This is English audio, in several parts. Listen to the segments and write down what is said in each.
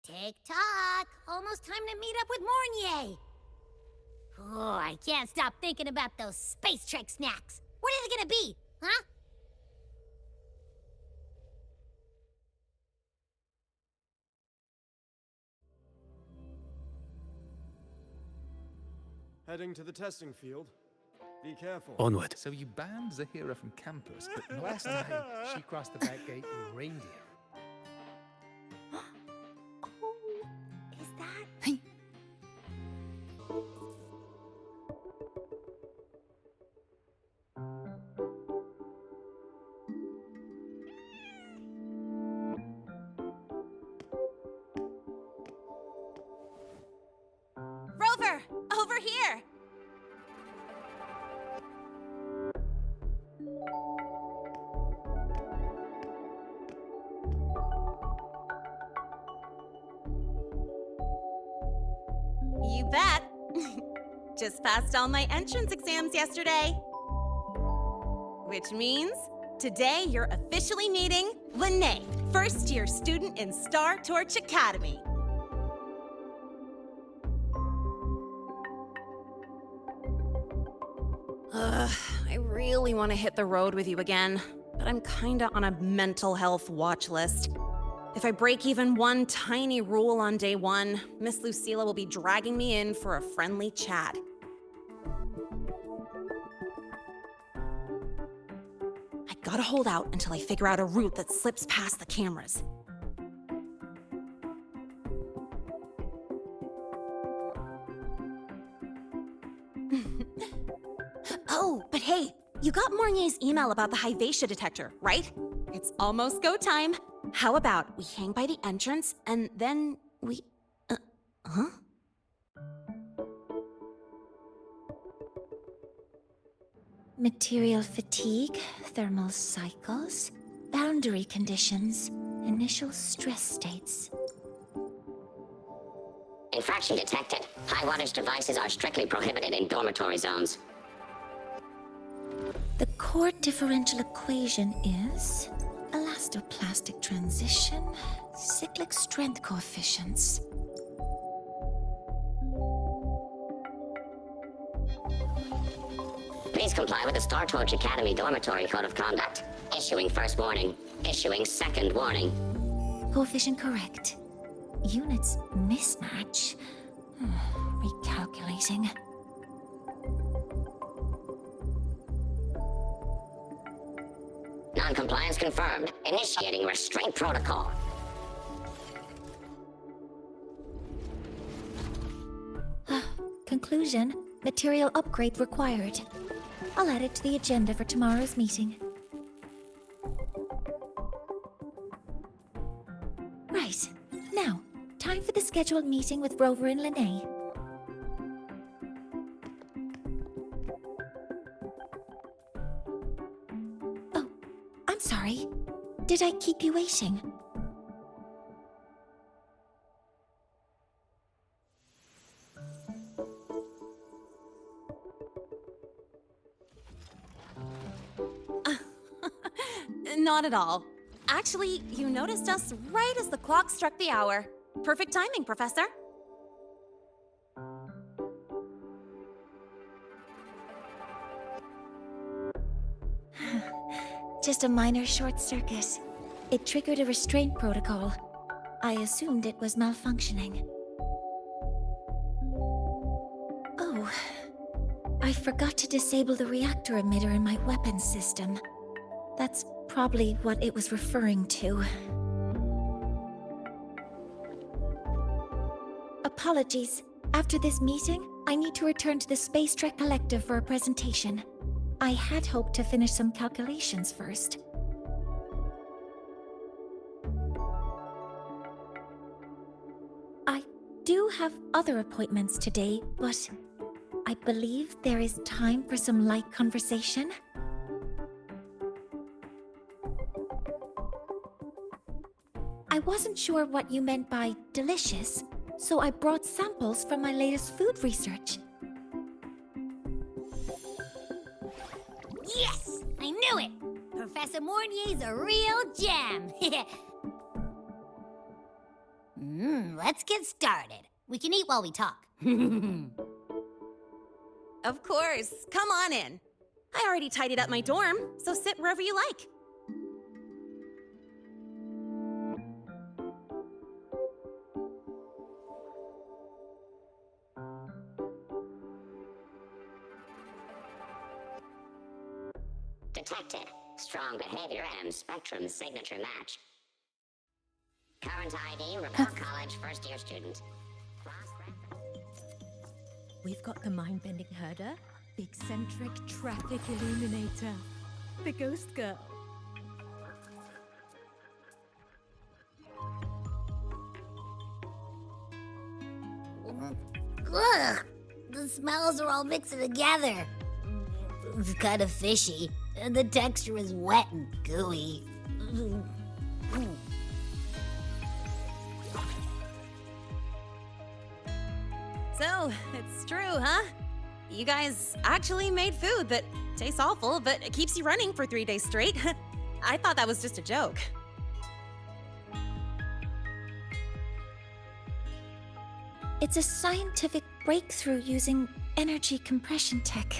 Tick-tock! Almost time to meet up with Mornier! Oh, I can't stop thinking about those Space Trek snacks! What are they gonna be, huh? Heading to the testing field. Be careful. Onward. So you banned Zahira from campus, but not Last night, she crossed the back gate with reindeer. Oh, is that... Hey. Rover, over here! You bet. Just passed all my entrance exams yesterday. Which means today you're officially meeting Lene, first-year student in Star Torch Academy. I really want to hit the road with you again, but I'm kinda on a mental health watch list. If I break even one tiny rule on day one, Miss Lucilla will be dragging me in for a friendly chat. I gotta hold out until I figure out a route that slips past the cameras. Oh, but hey, you got Mornier's email about the Hyvatia detector, right? It's almost go time. How about we hang by the entrance and then we... huh? Material fatigue, thermal cycles, boundary conditions, initial stress states. Infraction detected. High wattage devices are strictly prohibited in dormitory zones. The core differential equation is elastoplastic transition, cyclic strength coefficients. Please comply with the Star Torch Academy Dormitory Code of Conduct. Issuing first warning. Issuing second warning. Coefficient correct. Units mismatch. Recalculating. Non-compliance confirmed. Initiating restraint protocol. Conclusion, material upgrade required. I'll add it to the agenda for tomorrow's meeting. Right. Now, time for the scheduled meeting with Rover and Lene. Oh, I'm sorry. Did I keep you waiting? Not at all. Actually, you noticed us right as the clock struck the hour. Perfect timing, Professor. Just a minor short circuit. It triggered a restraint protocol. I assumed it was malfunctioning. Oh, I forgot to disable the reactor emitter in my weapons system. That's probably what it was referring to. Apologies. After this meeting, I need to return to the Space Trek Collective for a presentation. I had hoped to finish some calculations first. I do have other appointments today, but I believe there is time for some light conversation. I wasn't sure what you meant by delicious, so I brought samples from my latest food research. Yes! I knew it! Professor Mornier's a real gem! Let's get started. We can eat while we talk. Of course. Come on in. I already tidied up my dorm, so sit wherever you like. Detected. Strong behavior and spectrum signature match. Current ID, Rappel College first year student. Class reference. We've got the mind-bending herder, the eccentric traffic illuminator, the ghost girl. Ugh! The smells are all mixing together. It's kind of fishy, and the texture is wet and gooey. So, it's true, huh? You guys actually made food that tastes awful, but it keeps you running for 3 days straight. I thought that was just a joke. It's a scientific breakthrough using energy compression tech.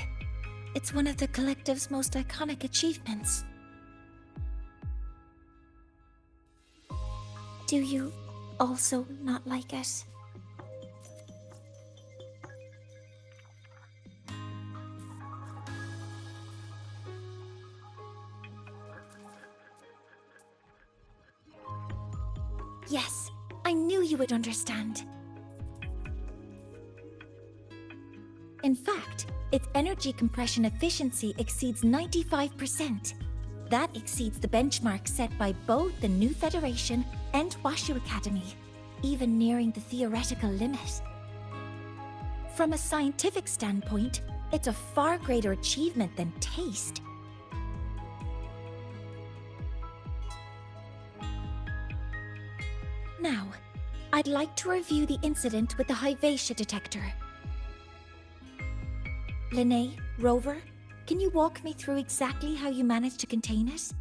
It's one of the collective's most iconic achievements. Do you also not like it? Yes, I knew you would understand. In fact, its energy compression efficiency exceeds 95%. That exceeds the benchmark set by both the New Federation and Washu Academy, even nearing the theoretical limit. From a scientific standpoint, it's a far greater achievement than taste. Now, I'd like to review the incident with the Hyvatia detector. Linnae, Rover, can you walk me through exactly how you managed to contain it?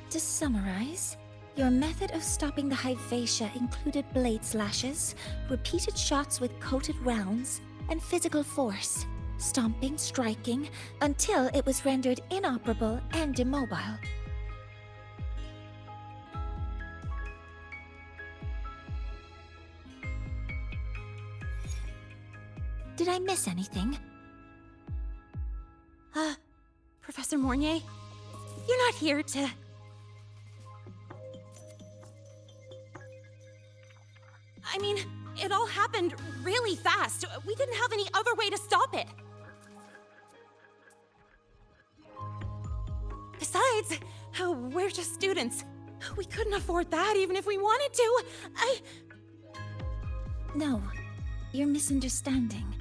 To summarize, your method of stopping the Hyvatia included blade slashes, repeated shots with coated rounds, and physical force, stomping, striking, until it was rendered inoperable and immobile. Did I miss anything? Professor Mornier, you're not here to... I mean, it all happened really fast. We didn't have any other way to stop it. Besides, we're just students. We couldn't afford that even if we wanted to. No, you're misunderstanding.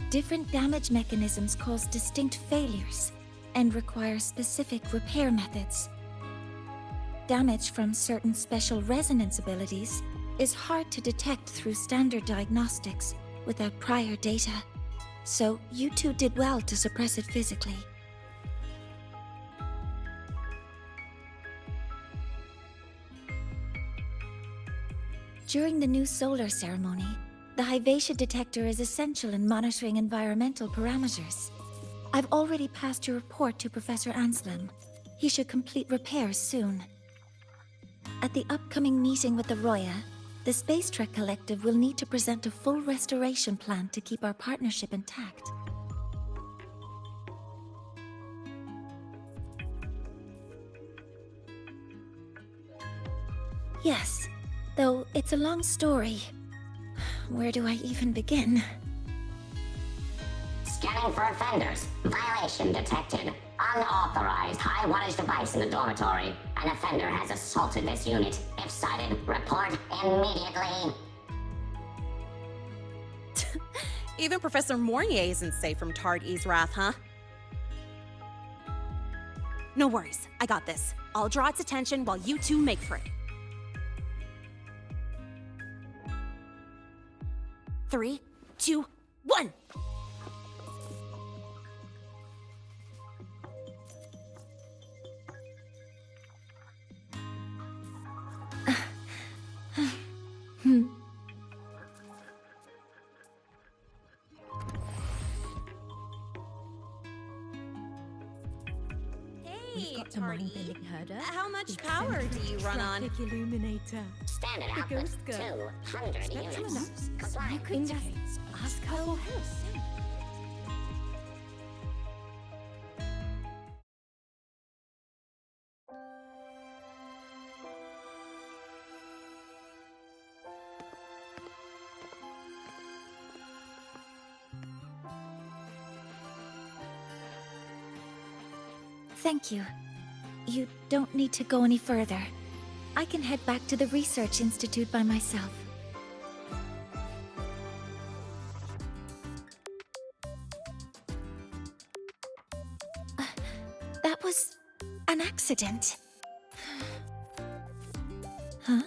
Different damage mechanisms cause distinct failures and require specific repair methods. Damage from certain special resonance abilities is hard to detect through standard diagnostics without prior data, so you two did well to suppress it physically. During the new solar ceremony, the Hyvatia detector is essential in monitoring environmental parameters. I've already passed your report to Professor Anselm. He should complete repairs soon. At the upcoming meeting with the Roya, the Space Trek Collective will need to present a full restoration plan to keep our partnership intact. Yes, though it's a long story. Where do I even begin? Scanning for offenders. Violation detected. Unauthorized high-wattage device in the dormitory. An offender has assaulted this unit. If sighted, report immediately. Even Professor Mornier isn't safe from Tard-E's wrath, huh? No worries, I got this. I'll draw its attention while you two make for it. 3, 2, 1! We've got the mind-bending herder. How much the power do eccentric you run on? traffic illuminator. Standard The output, ghost girl. 200 Spectrum units. analysis. Comply. You could just ask her for help. Thank you. You don't need to go any further. I can head back to the Research Institute by myself. That was an accident. Huh?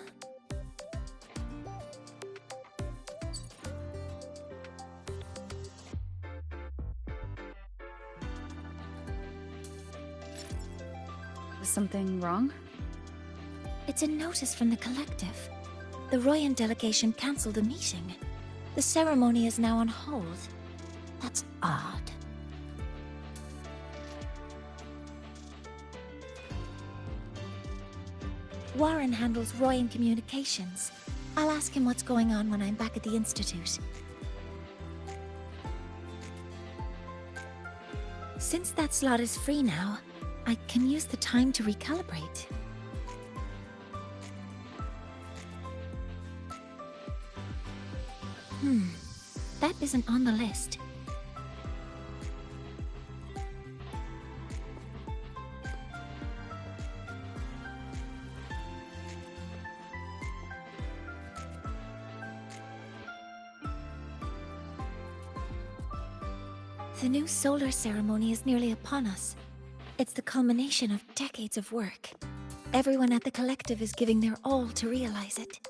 Was something wrong? It's a notice from the collective. The Royan delegation cancelled the meeting. The ceremony is now on hold. That's odd. Warren handles Royan communications. I'll ask him what's going on when I'm back at the Institute. Since that slot is free now, I can use the time to recalibrate. That isn't on the list. The new solar ceremony is nearly upon us. It's the culmination of decades of work. Everyone at the collective is giving their all to realize it.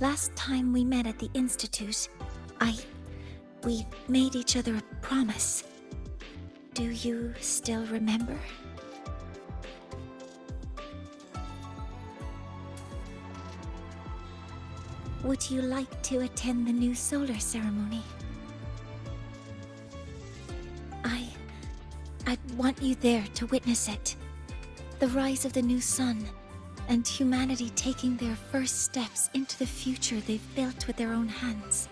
Last time we met at the Institute, we made each other a promise. Do you still remember? Would you like to attend the new solar ceremony? I'd want you there to witness it. The rise of the new sun, and humanity taking their first steps into the future they've built with their own hands.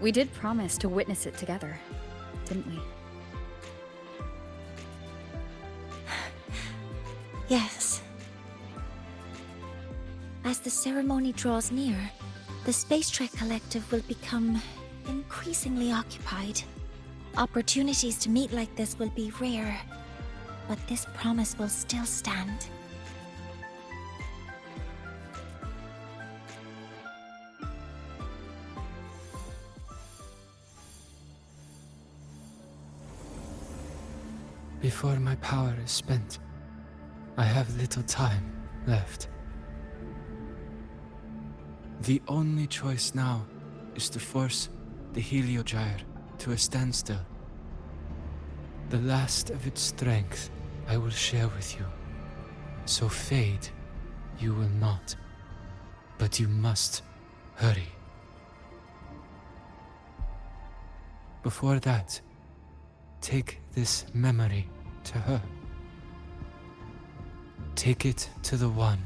We did promise to witness it together, didn't we? Yes. As the ceremony draws near, the Space Trek Collective will become increasingly occupied. Opportunities to meet like this will be rare, but this promise will still stand. Before my power is spent, I have little time left. The only choice now is to force the Heliogyre to a standstill. The last of its strength I will share with you. So fade you will not. But you must hurry. Before that, take this memory to her. Take it to the one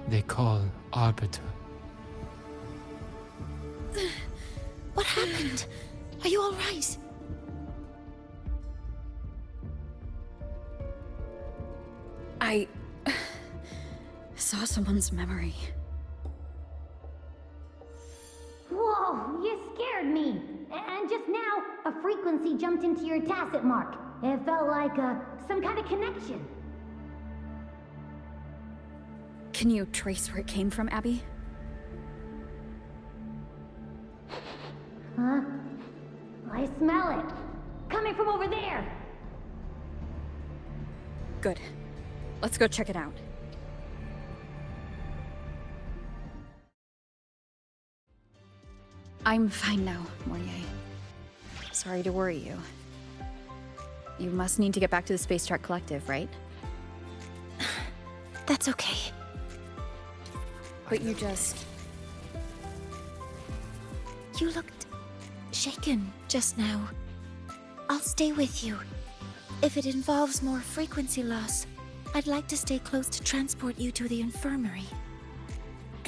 they call Arbiter. What happened? Are you all right? I saw someone's memory. Whoa, you scared me. And just now, a frequency jumped into your tacit mark. It felt like some kind of connection. Can you trace where it came from, Abby? Huh? I smell it. Coming from over there. Good. Let's go check it out. I'm fine now, Mornier. Sorry to worry you. You must need to get back to the Space Trek Collective, right? That's okay. But you just... You looked shaken just now. I'll stay with you. If it involves more frequency loss, I'd like to stay close to transport you to the infirmary.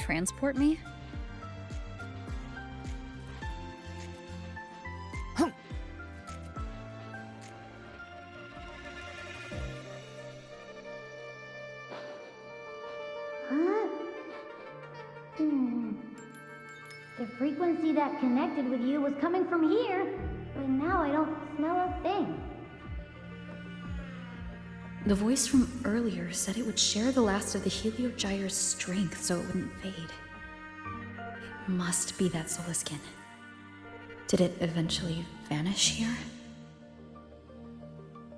transport me? Huh? The frequency that connected with you was coming from here, but now I don't smell a thing. The voice from earlier said it would share the last of the Heliogyre's strength so it wouldn't fade. It must be that solar skin. Did it eventually vanish here?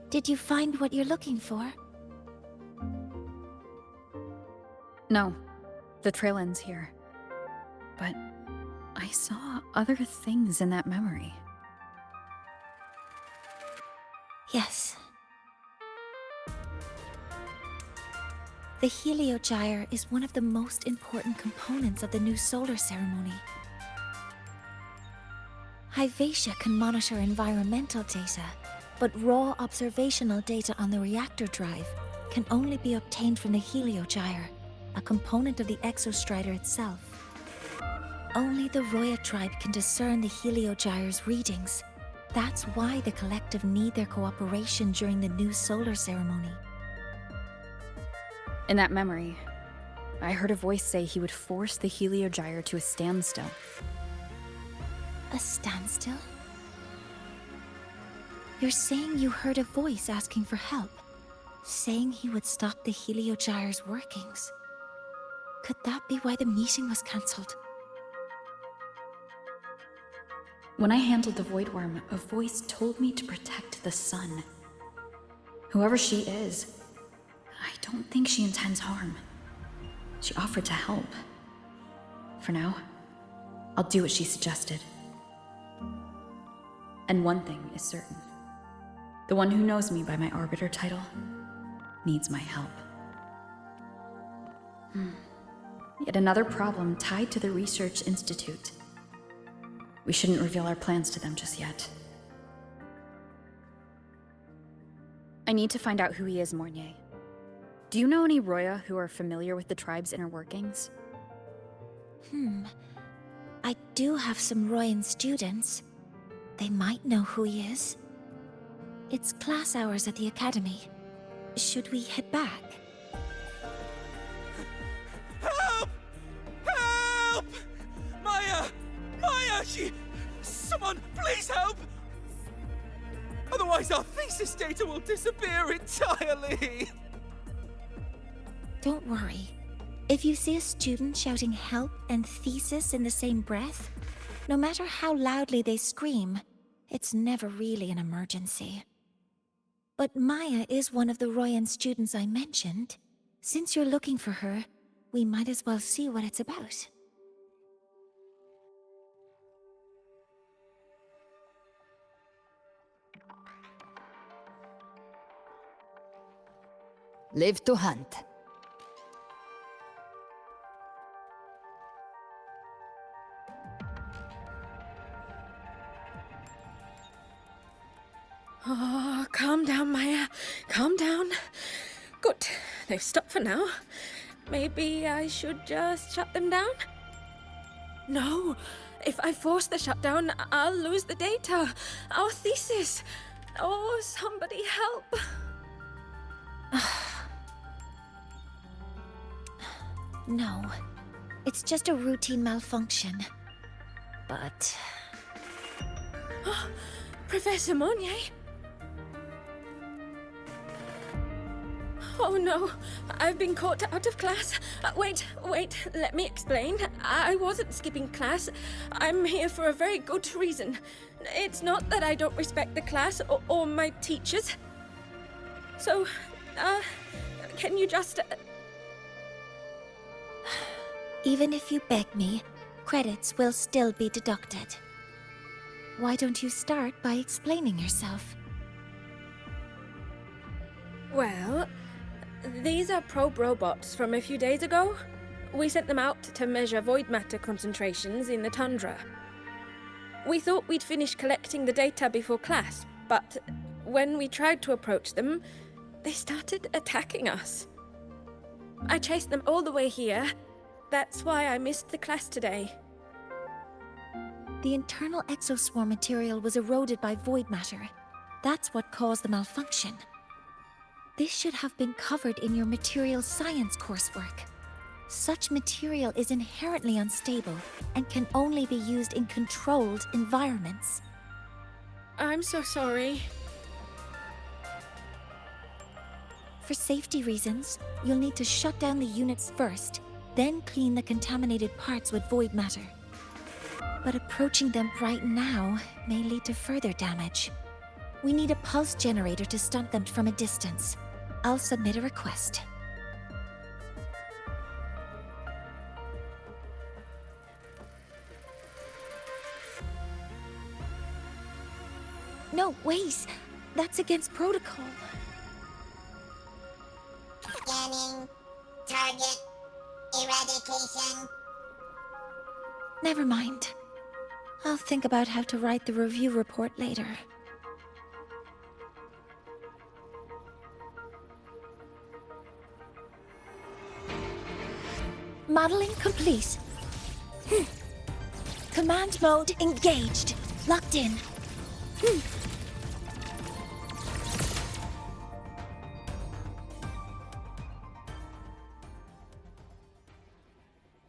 Did you find what you're looking for? No. The trail ends here. But I saw other things in that memory. Yes. The Heliogyre is one of the most important components of the new solar ceremony. Hyvatia can monitor environmental data, but raw observational data on the reactor drive can only be obtained from the Heliogyre, a component of the exostrider itself. Only the Roya tribe can discern the Heliogyre's readings. That's why the collective need their cooperation during the new solar ceremony. In that memory, I heard a voice say he would force the Heliogyre to a standstill. A standstill? You're saying you heard a voice asking for help, saying he would stop the Heliogyre's workings. Could that be why the meeting was cancelled? When I handled the Void Worm, a voice told me to protect the sun. Whoever she is, I don't think she intends harm. She offered to help. For now, I'll do what she suggested. And one thing is certain. The one who knows me by my Arbiter title needs my help. Yet another problem tied to the Research Institute. We shouldn't reveal our plans to them just yet. I need to find out who he is, Mornier. Do you know any Roya who are familiar with the tribe's inner workings? I do have some Royan students. They might know who he is. It's class hours at the academy. Should we head back? Help! Help! Maya! Maya! Someone, please help! Otherwise our thesis data will disappear entirely! Don't worry. If you see a student shouting help and thesis in the same breath, no matter how loudly they scream, it's never really an emergency. But Maya is one of the Royan students I mentioned. Since you're looking for her, we might as well see what it's about. Live to hunt. Oh, calm down, Maya. Calm down. Good. They've stopped for now. Maybe I should just shut them down? No. If I force the shutdown, I'll lose the data. Our thesis. Oh, somebody help. No. It's just a routine malfunction. But... Professor Monnier? Oh no, I've been caught out of class. Wait, let me explain. I wasn't skipping class. I'm here for a very good reason. It's not that I don't respect the class or my teachers. So, can you just... Even if you beg me, credits will still be deducted. Why don't you start by explaining yourself? Well, these are probe robots from a few days ago. We sent them out to measure void matter concentrations in the tundra. We thought we'd finish collecting the data before class, but when we tried to approach them, they started attacking us. I chased them all the way here. That's why I missed the class today. The internal exoswarm material was eroded by void matter. That's what caused the malfunction. This should have been covered in your material science coursework. Such material is inherently unstable and can only be used in controlled environments. I'm so sorry. For safety reasons, you'll need to shut down the units first, then clean the contaminated parts with void matter. But approaching them right now may lead to further damage. We need a pulse generator to stop them from a distance. I'll submit a request. No, wait! That's against protocol. Scanning. Target. Eradication. Never mind. I'll think about how to write the review report later. Modeling complete. Command mode engaged. Locked in.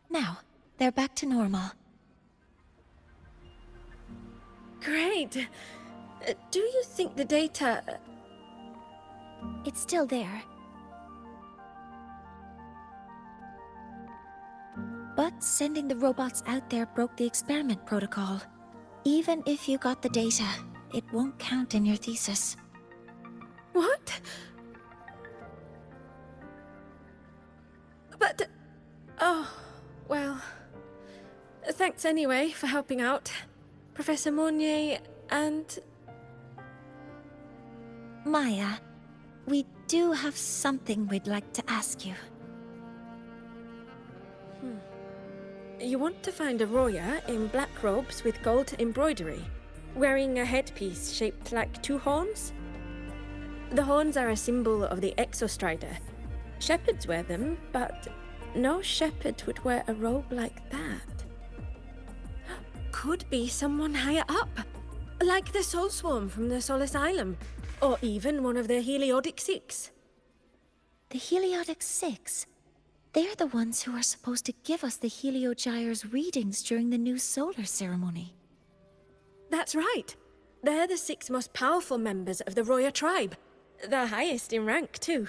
Now, they're back to normal. Great. Do you think the data... It's still there. But sending the robots out there broke the experiment protocol. Even if you got the data, it won't count in your thesis. What? But... Oh, well... Thanks anyway for helping out, Professor Monnier and... Maya, we do have something we'd like to ask you. You want to find a Roya in black robes with gold embroidery, wearing a headpiece shaped like two horns? The horns are a symbol of the Exostrider. Shepherds wear them, but no shepherd would wear a robe like that. Could be someone higher up, like the Soul Swarm from the Sol Asylum, or even one of the Heliodic Six. The Heliodic Six? They're the ones who are supposed to give us the Heliogyre's readings during the new solar ceremony. That's right. They're the 6 most powerful members of the Roya tribe. The highest in rank, too.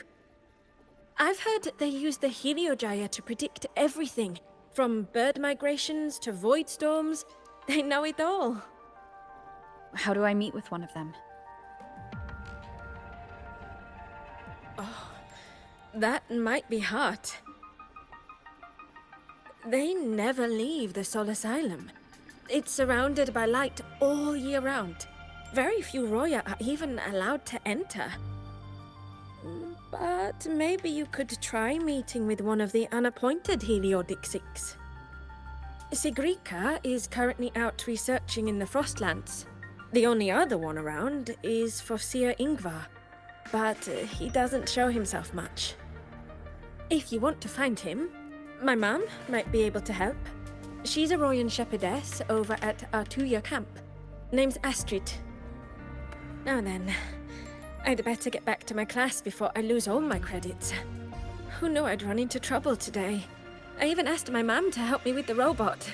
I've heard they use the Heliogyre to predict everything, from bird migrations to void storms. They know it all. How do I meet with one of them? Oh, that might be hard. They never leave the Sol Asylum. It's surrounded by light all year round. Very few Roya are even allowed to enter. But maybe you could try meeting with one of the unappointed Heliodic Six. Sigrika is currently out researching in the Frostlands. The only other one around is Fossier Ingvar, but he doesn't show himself much. If you want to find him, my mum might be able to help. She's a Royan shepherdess over at Artuya camp. Name's Astrid. Now then, I'd better get back to my class before I lose all my credits. Who knew I'd run into trouble today? I even asked my mum to help me with the robot.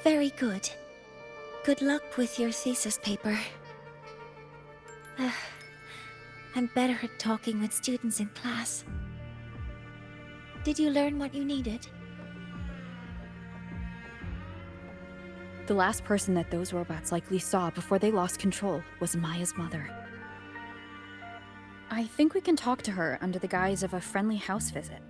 Very good. Good luck with your thesis paper. I'm better at talking with students in class. Did you learn what you needed? The last person that those robots likely saw before they lost control was Maya's mother. I think we can talk to her under the guise of a friendly house visit.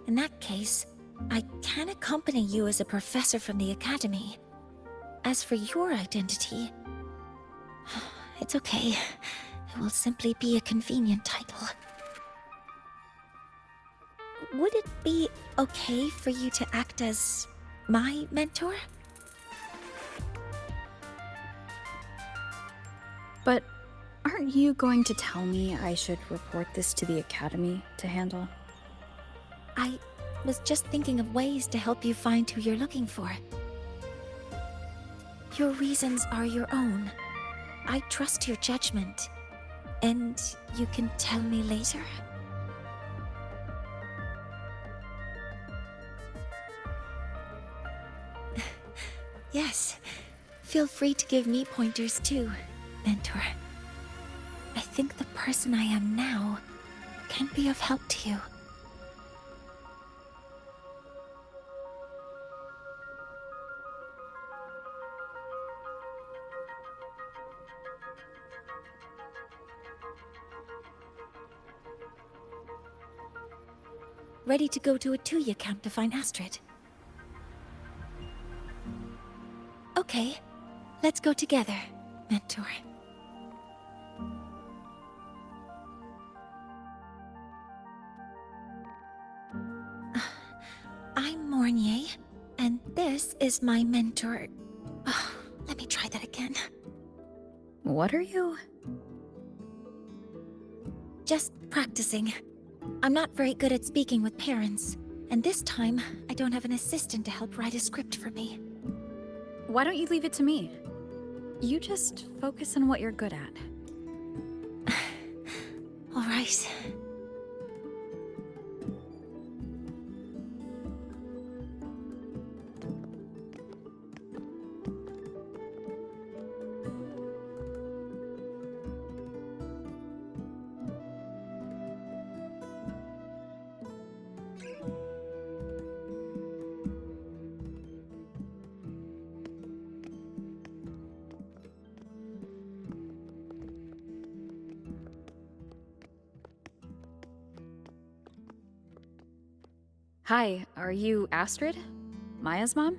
In that case, I can accompany you as a professor from the academy. As for your identity, it's okay. It will simply be a convenient title. Would it be okay for you to act as my mentor? But aren't you going to tell me I should report this to the academy to handle? I was just thinking of ways to help you find who you're looking for. Your reasons are your own. I trust your judgment. And you can tell me later. Yes, feel free to give me pointers too, mentor. I think the person I am now can be of help to you. Ready to go to a Tuya camp to find Astrid? Okay, let's go together, mentor. I'm Mornier, and this is my mentor. Let me try that again. What are you? Just practicing. I'm not very good at speaking with parents, and this time I don't have an assistant to help write a script for me. Why don't you leave it to me? You just focus on what you're good at. All right. Hi, are you Astrid? Maya's mom?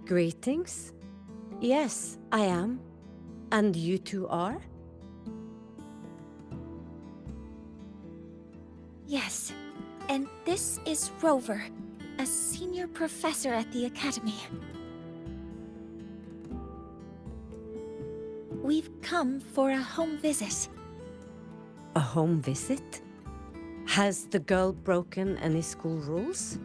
Greetings. Yes, I am. And you two are? Yes, and this is Rover, a senior professor at the academy. We've come for a home visit. A home visit? Has the girl broken any school rules?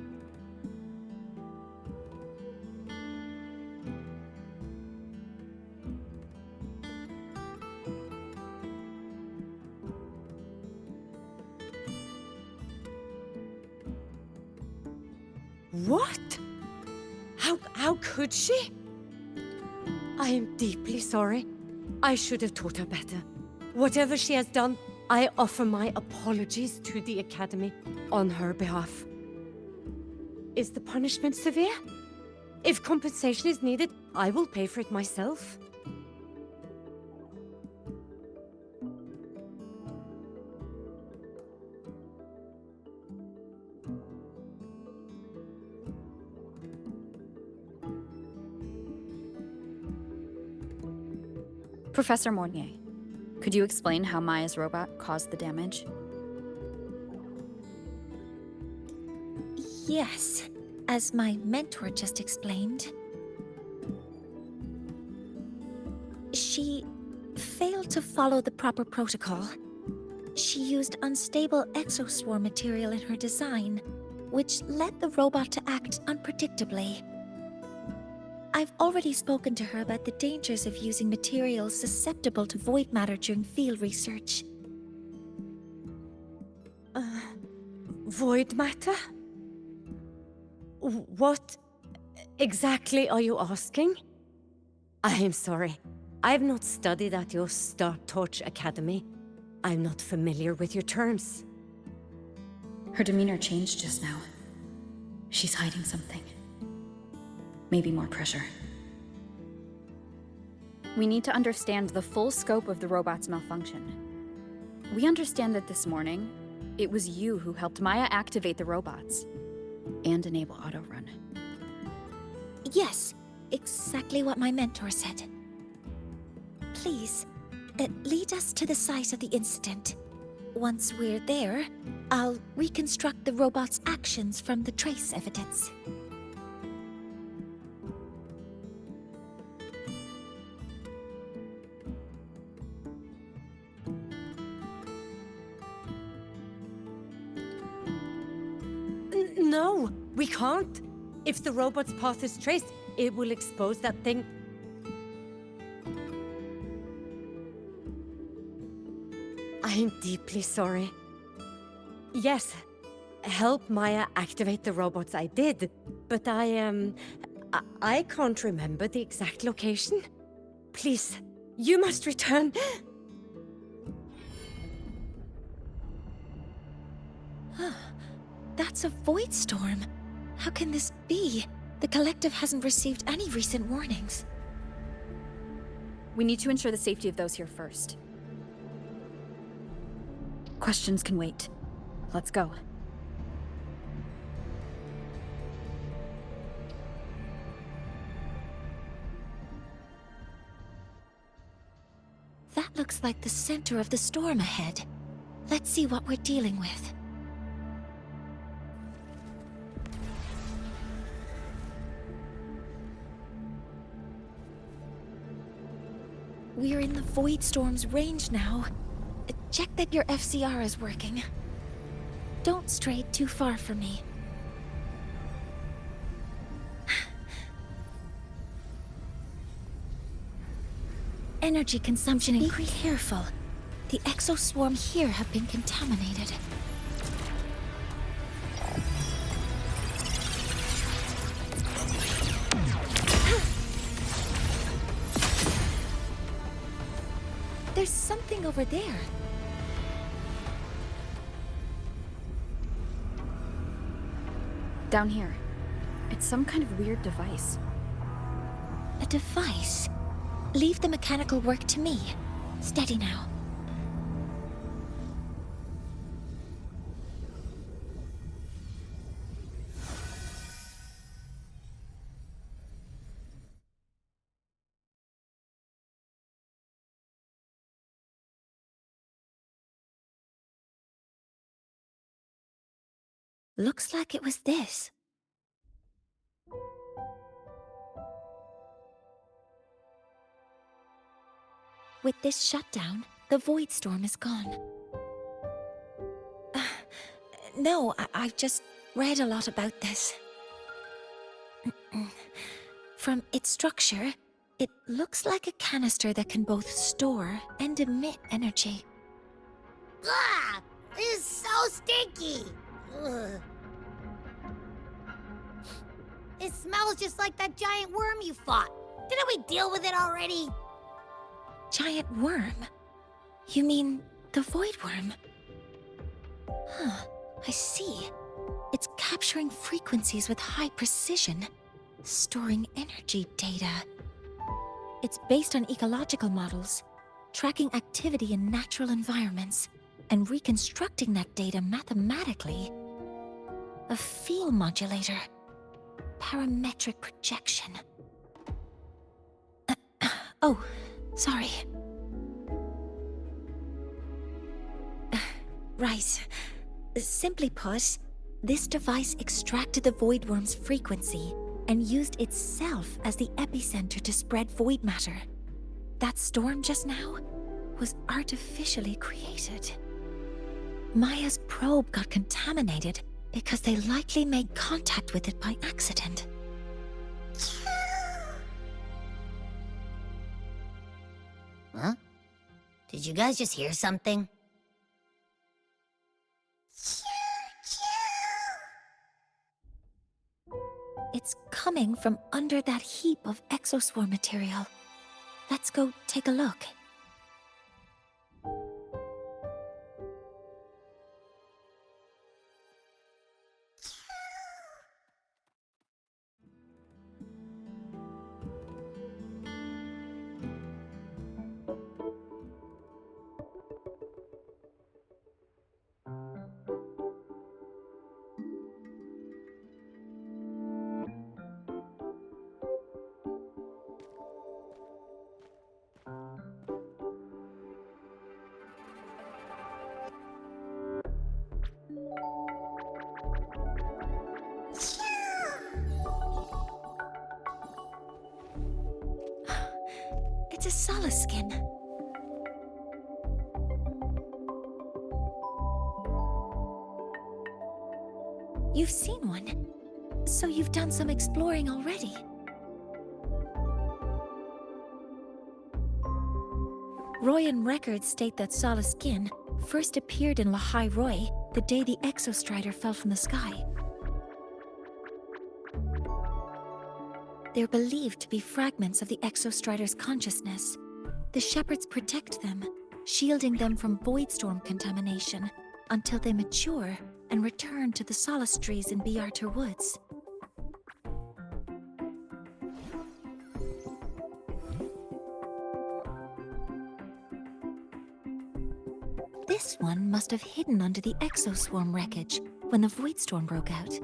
What? How could she? I am deeply sorry. I should have taught her better. Whatever she has done, I offer my apologies to the Academy on her behalf. Is the punishment severe? If compensation is needed, I will pay for it myself. Professor Mornier, could you explain how Maya's robot caused the damage? Yes, as my mentor just explained. She failed to follow the proper protocol. She used unstable exoswarm material in her design, which led the robot to act unpredictably. I've already spoken to her about the dangers of using materials susceptible to void matter during field research. Void matter? What exactly are you asking? I am sorry. I have not studied at your Star Torch Academy. I'm not familiar with your terms. Her demeanor changed just now. She's hiding something. Maybe more pressure. We need to understand the full scope of the robot's malfunction. We understand that this morning, it was you who helped Maya activate the robots and enable autorun. Yes, exactly what my mentor said. Please, lead us to the site of the incident. Once we're there, I'll reconstruct the robot's actions from the trace evidence. No, we can't. If the robot's path is traced, it will expose that thing. I'm deeply sorry. Yes, help Maya activate the robots I did, but I can't remember the exact location. Please, you must return. That's a void storm. How can this be? The collective hasn't received any recent warnings. We need to ensure the safety of those here first. Questions can wait. Let's go. That looks like the center of the storm ahead. Let's see what we're dealing with. We're in the Void Storm's range now. Check that your FCR is working. Don't stray too far from me. Energy consumption increased. Be careful. The exoswarm here have been contaminated. There's something over there. Down here. It's some kind of weird device. A device? Leave the mechanical work to me. Steady now. Looks like it was this. With this shutdown, the Void Storm is gone. No, I've just read a lot about this. From its structure, it looks like a canister that can both store and emit energy. Ah! This is so stinky! Ugh. It smells just like that giant worm you fought. Didn't we deal with it already? Giant worm? You mean the Void Worm? Huh, I see. It's capturing frequencies with high precision, storing energy data. It's based on ecological models, tracking activity in natural environments, and reconstructing that data mathematically. A field modulator. Parametric projection. Oh, sorry. Right. Simply put, this device extracted the Void Worm's frequency and used itself as the epicenter to spread void matter. That storm just now was artificially created. Maya's probe got contaminated because they likely made contact with it by accident. Huh? Did you guys just hear something? coming from under that heap of exoswarm material. Let's go take a look. It's a solace skin. You've seen one, so you've done some exploring already. Royan records state that Solace Skin first appeared in Lahai Roy the day the Exostrider fell from the sky. They're believed to be fragments of the Exostrider's consciousness. The shepherds protect them, shielding them from voidstorm contamination until they mature and return to the Solace trees in Biarter Woods. This one must have hidden under the exoswarm wreckage when the voidstorm broke out.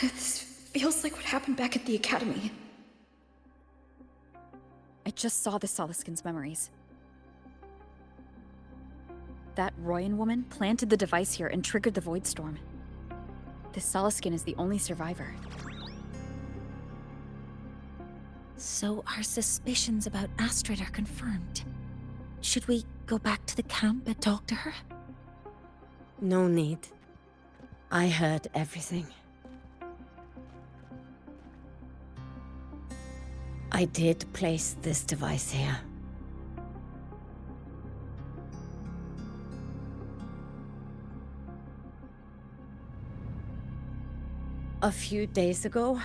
This feels like what happened back at the academy. I just saw the Solaskin's memories. That Royan woman planted the device here and triggered the Voidstorm. This Solaskin is the only survivor. So our suspicions about Astrid are confirmed. Should we go back to the camp and talk to her? No need. I heard everything. I did place this device here. A few days ago,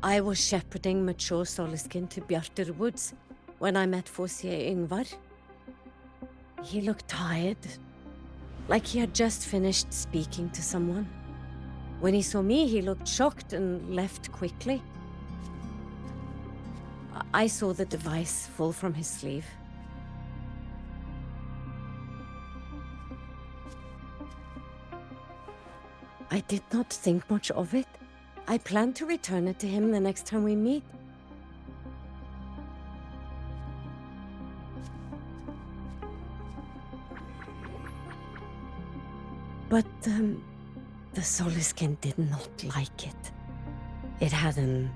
I was shepherding mature Solaskin to Bjarter Woods when I met Fossier Yngvar. He looked tired, like he had just finished speaking to someone. When he saw me, he looked shocked and left quickly. I saw the device fall from his sleeve. I did not think much of it. I plan to return it to him the next time we meet. But the Solaskin did not like it. It had an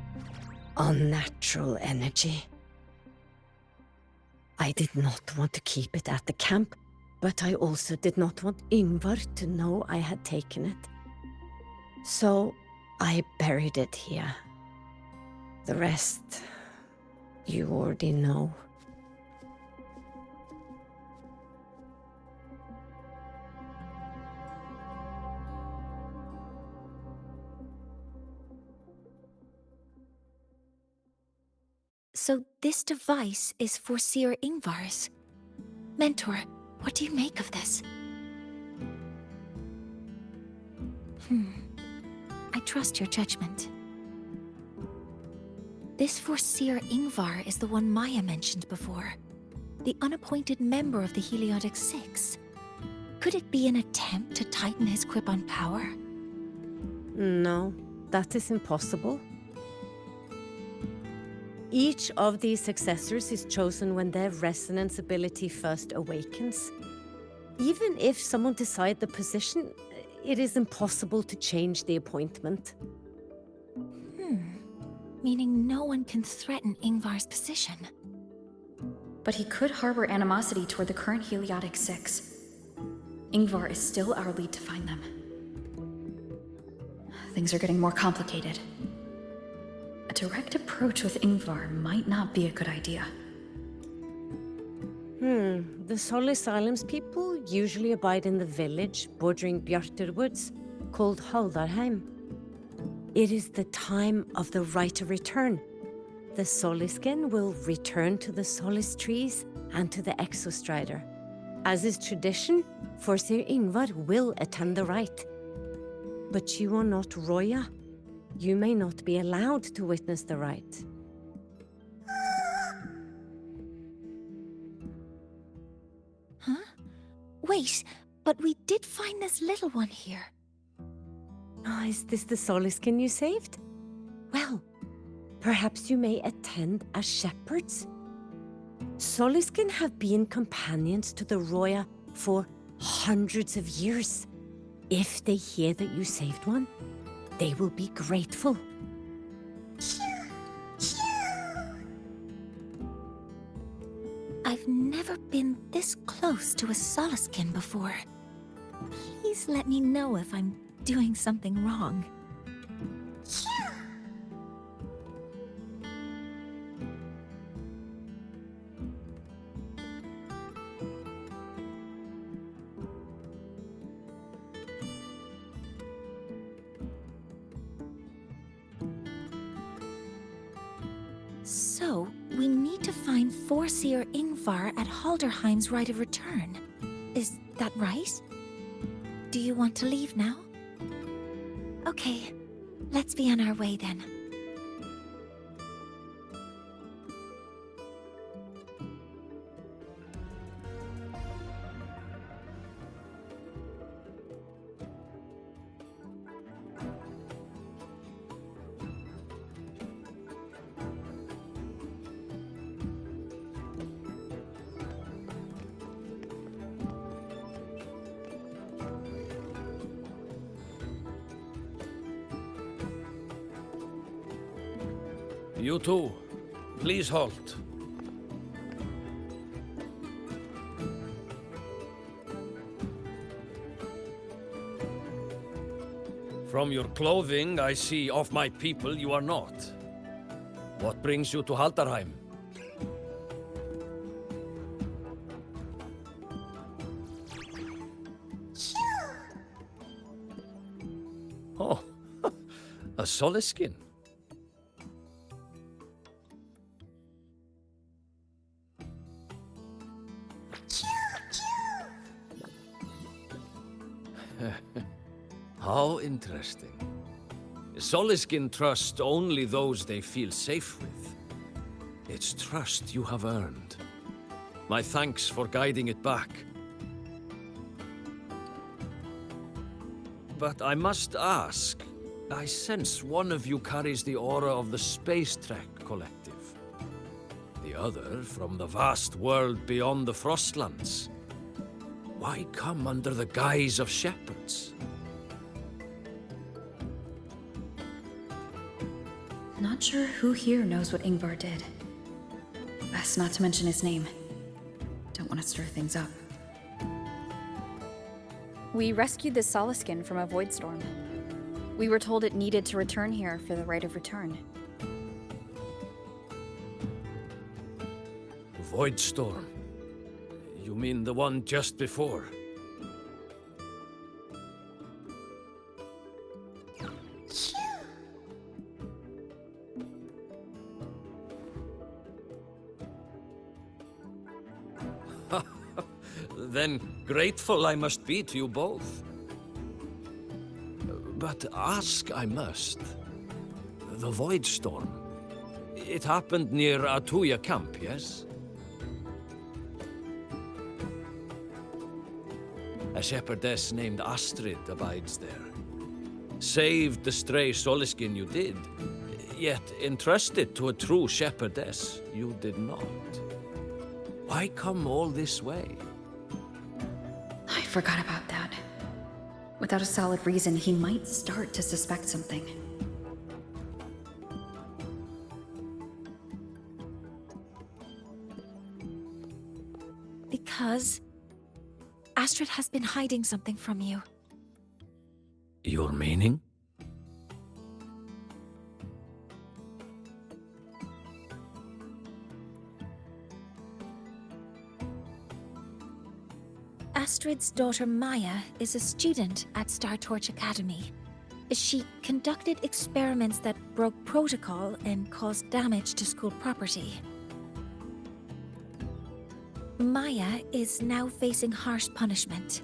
unnatural energy. I did not want to keep it at the camp, but I also did not want Yngvar to know I had taken it. So I buried it here. The rest, you already know. So this device is Foreseer Yngvar's. Mentor, what do you make of this? I trust your judgment. This Foreseer Yngvar is the one Maya mentioned before. The unappointed member of the Heliotic Six. Could it be an attempt to tighten his grip on power? No, that is impossible. Each of these successors is chosen when their resonance ability first awakens. Even if someone decides the position, it is impossible to change the appointment. Meaning no one can threaten Ingvar's position. But he could harbor animosity toward the current Heliotic Six. Ingvar is still our lead to find them. Things are getting more complicated. A direct approach with Ingvar might not be a good idea. The Solis Islands people usually abide in the village bordering Bjarturwoods, called Haldarheim. It is the time of the right of return. The Soliskin will return to the Solis trees and to the Exostrider. As is tradition, Forseer Ingvar will attend the rite. But you are not Roya. You may not be allowed to witness the rite. Wait, but we did find this little one here. Is this the Soliskin you saved? Well, perhaps you may attend as shepherds. Soliskin have been companions to the Roya for hundreds of years. If they hear that you saved one, they will be grateful. I've never been this close to a Soliskin before. Please let me know if I'm doing something wrong. So, we need to find Forseer Ingvar at Halderheim's Rite of Return. Is that right? Do you want to leave now? Okay, let's be on our way then. You two, please halt. From your clothing, I see of my people you are not. What brings you to Haldarheim? Oh, a Soliskin. How interesting. Soliskin trust only those they feel safe with. It's trust you have earned. My thanks for guiding it back. But I must ask, I sense one of you carries the aura of the Space Trek Collective. The other from the vast world beyond the Frostlands. Why come under the guise of shepherds? Not sure who here knows what Ingvar did. Best not to mention his name. Don't want to stir things up. We rescued the Soliskin from a void storm. We were told it needed to return here for the Rite of Return. Void storm? You mean the one just before? Then grateful I must be to you both. But ask I must. The Void Storm. It happened near Atuya camp, yes? A shepherdess named Astrid abides there. Saved the stray Soliskin you did. yet entrusted to a true shepherdess, you did not. Why come all this way? I forgot about that. Without a solid reason, he might start to suspect something. Because Astrid has been hiding something from you. Your meaning? Astrid's daughter Maya is a student at Star Torch Academy. She conducted experiments that broke protocol and caused damage to school property. Maya is now facing harsh punishment.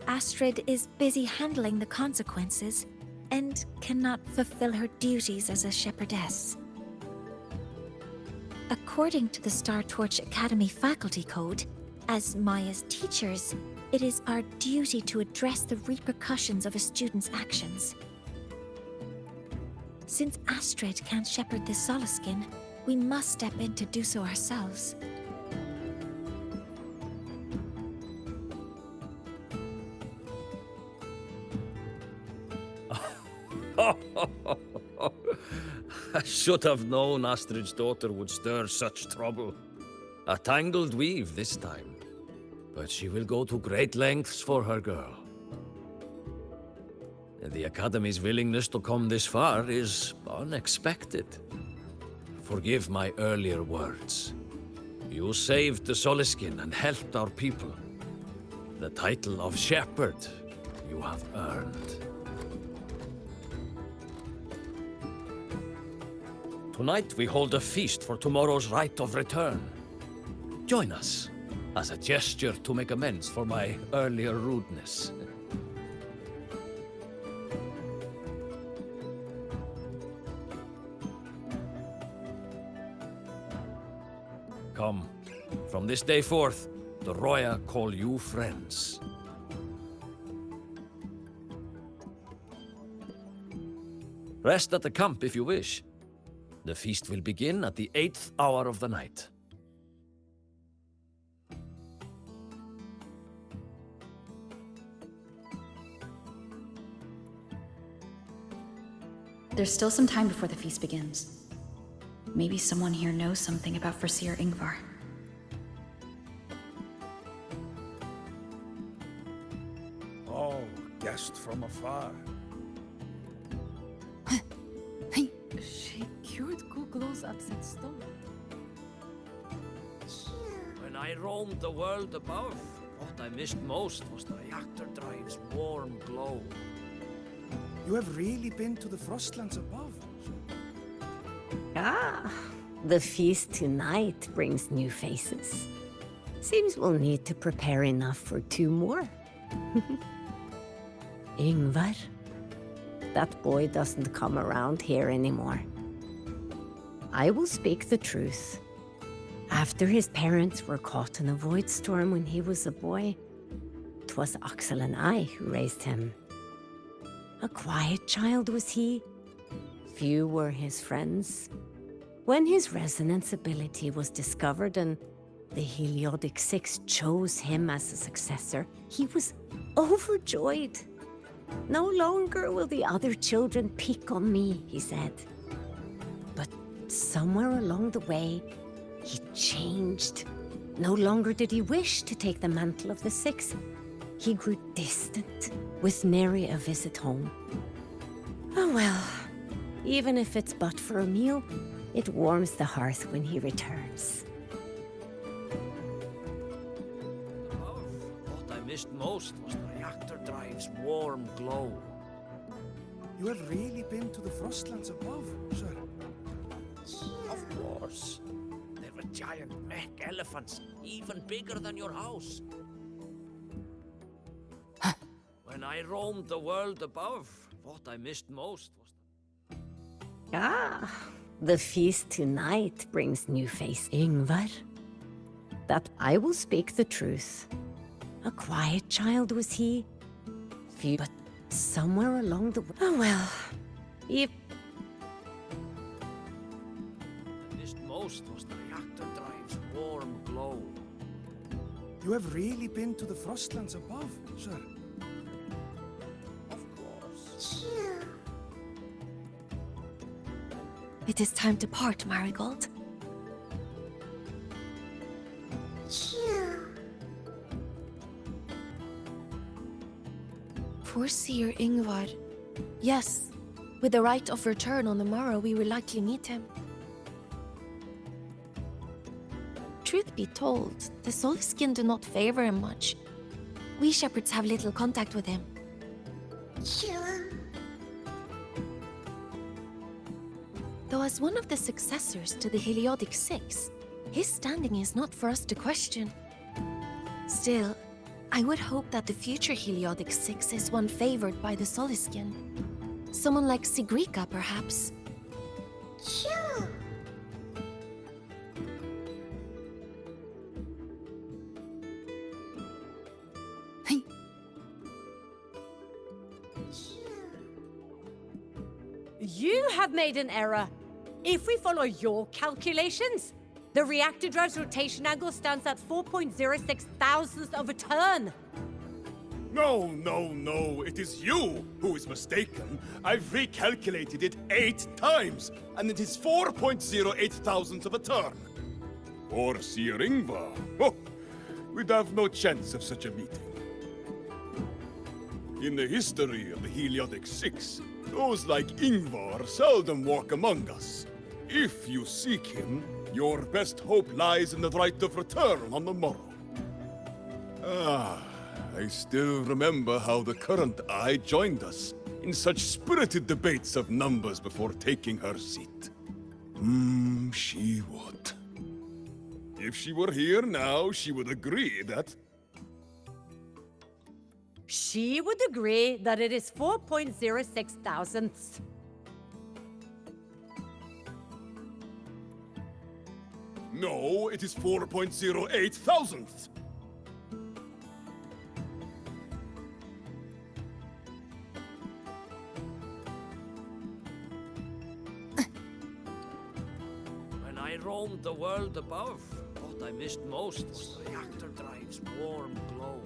Astrid is busy handling the consequences and cannot fulfill her duties as a shepherdess. According to the Star Torch Academy faculty code, as Maya's teachers, it is our duty to address the repercussions of a student's actions. Since Astrid can't shepherd this Solaskin, we must step in to do so ourselves. I should have known Astrid's daughter would stir such trouble. A tangled weave this time. But she will go to great lengths for her girl. The Academy's willingness to come this far is unexpected. Forgive my earlier words. You saved the Soliskin and helped our people. The title of Shepherd you have earned. Tonight we hold a feast for tomorrow's rite of return. Join us, as a gesture to make amends for my earlier rudeness. Come, from this day forth, the Roya call you friends. Rest at the camp if you wish. The feast will begin at the 8th hour of the night. There's still some time before the feast begins. Maybe someone here knows something about Foreseer Ingvar. Oh, guest from afar. She cured Googlo's upset stomach. When I roamed the world above, what I missed most was the reactor drive's warm glow. You have really been to the Frostlands above? Ah, the feast tonight brings new faces. Seems we'll need to prepare enough for 2 more. Ingvar, that boy doesn't come around here anymore. I will speak the truth. After his parents were caught in a void storm when he was a boy, 'twas Axel and I who raised him. A quiet child was he. Few were his friends. When his resonance ability was discovered and the Heliodic Six chose him as a successor, he was overjoyed. No longer will the other children pick on me, he said. But somewhere along the way, he changed. No longer did he wish to take the mantle of the Six. He grew distant, with nary a visit home. Oh well, even if it's but for a meal, it warms the hearth when he returns. What I missed most was the reactor drive's warm glow. You have really been to the Frostlands above, sir? Of course. There were giant mech elephants, even bigger than your house. When I roamed the world above, what I missed most was Ah, the feast tonight brings new face. Ingvar, that I will speak the truth. A quiet child was he. But somewhere along the way... Oh well, You have really been to the Frostlands above, sir? Of course. It is time to part, Marigold. For Seer Ingvar, yes. With the right of return on the morrow, we will likely meet him. Truth be told, the Soulskin do not favor him much. We shepherds have little contact with him. Though as one of the successors to the Heliodic Six, his standing is not for us to question. Still, I would hope that the future Heliodic Six is one favored by the Soulskin. Someone like Sigrika, perhaps. You have made an error. If we follow your calculations, the reactor drive's rotation angle stands at 4.06 thousandths of a turn. No, no, no. It is you who is mistaken. I've recalculated it 8 times, and it is 4.08 thousandths of a turn. Or Seer Ingvar. Oh, we'd have no chance of such a meeting. In the history of the Heliodic Six, those like Ingvar seldom walk among us. If you seek him, your best hope lies in the right of return on the morrow. I still remember how the current eye joined us in such spirited debates of numbers before taking her seat. She would. If she were here now, she would agree that... She would agree that it is 4.06 thousandths. No, it is 4.08 thousandths. When I roamed the world above, what I missed most was the reactor drive's warm glow.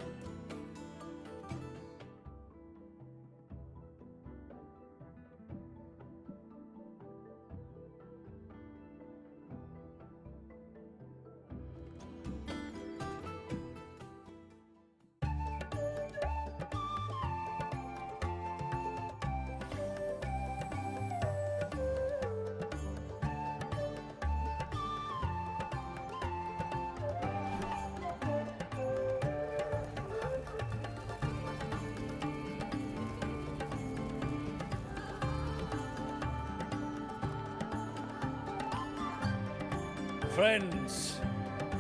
Friends,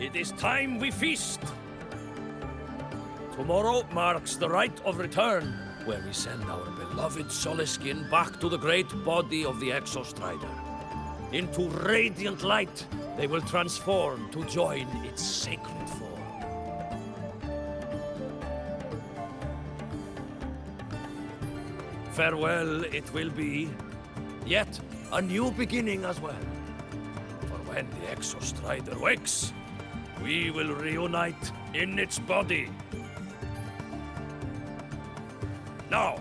it is time we feast. Tomorrow marks the rite of return, where we send our beloved Soulskin back to the great body of the Exostrider. Into radiant light, they will transform to join its sacred form. Farewell it will be, yet a new beginning as well. When the Exostrider wakes, we will reunite in its body. Now,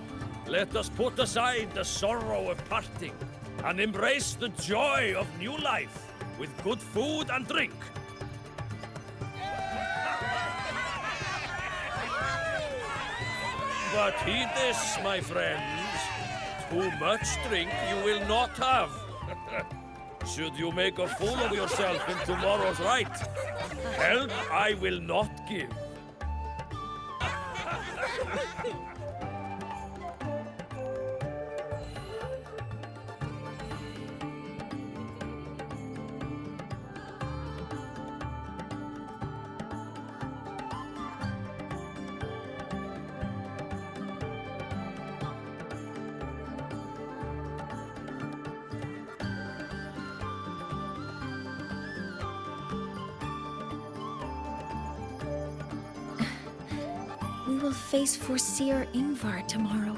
let us put aside the sorrow of parting and embrace the joy of new life with good food and drink. But heed this, my friends. Too much drink you will not have. Should you make a fool of yourself in tomorrow's rite, help I will not give. We will face Seer Ingvar tomorrow.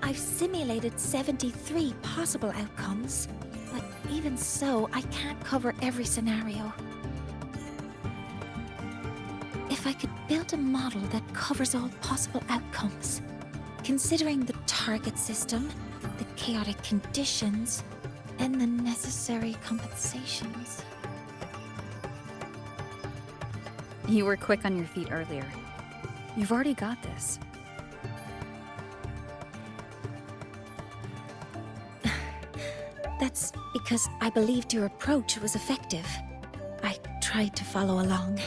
I've simulated 73 possible outcomes, but even so, I can't cover every scenario. If I could build a model that covers all possible outcomes, considering the target system, the chaotic conditions, and the necessary compensations. You were quick on your feet earlier. You've already got this. That's because I believed your approach was effective. I tried to follow along.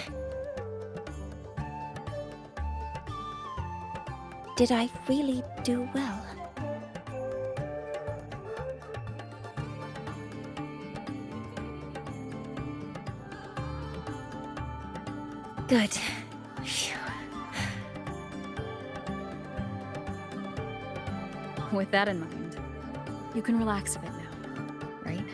Did I really do well? Good. Phew. With that in mind, you can relax a bit now, right?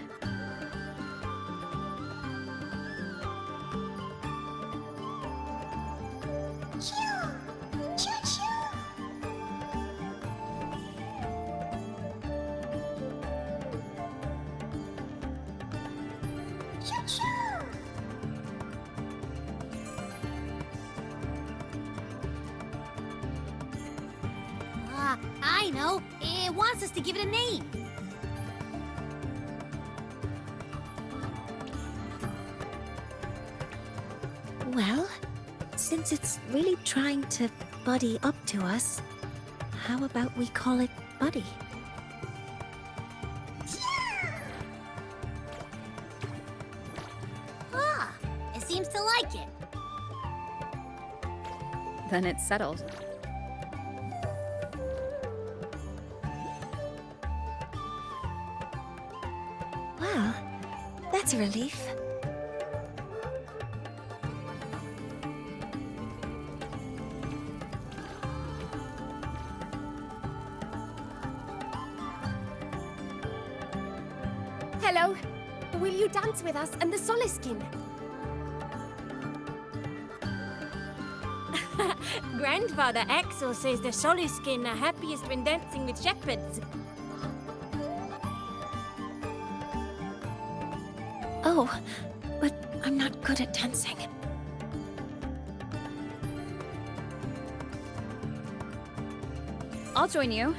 I know. It wants us to give it a name. Well, since it's really trying to buddy up to us, how about we call it Buddy? Ah, it seems to like it. Then it's settled. Well, that's a relief. Hello. Will you dance with us and the Soliskin? Grandfather Axel says the Soliskin are happiest when dancing with shepherds. Oh, but I'm not good at dancing. I'll join you.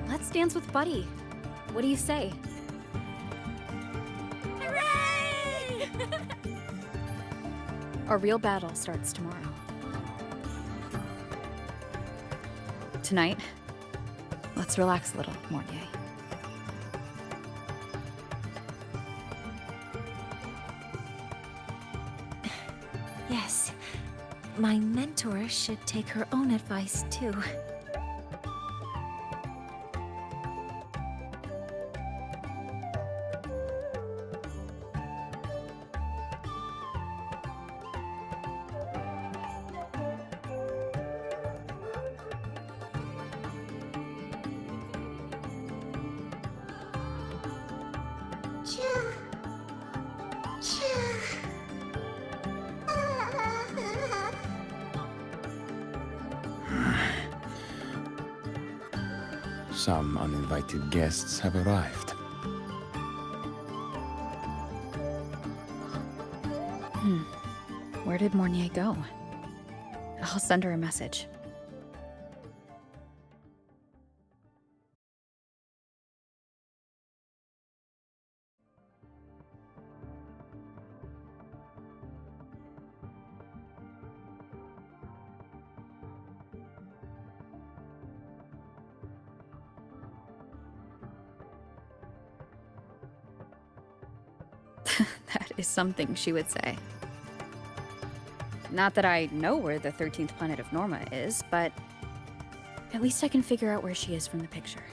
Let's dance with Buddy. What do you say? Hooray! Our real battle starts tomorrow. Tonight, let's relax a little, Mornier. Yes, my mentor should take her own advice too. Some uninvited guests have arrived. Where did Mornier go? I'll send her a message. That is something she would say. Not that I know where the 13th planet of Norma is, but at least I can figure out where she is from the picture.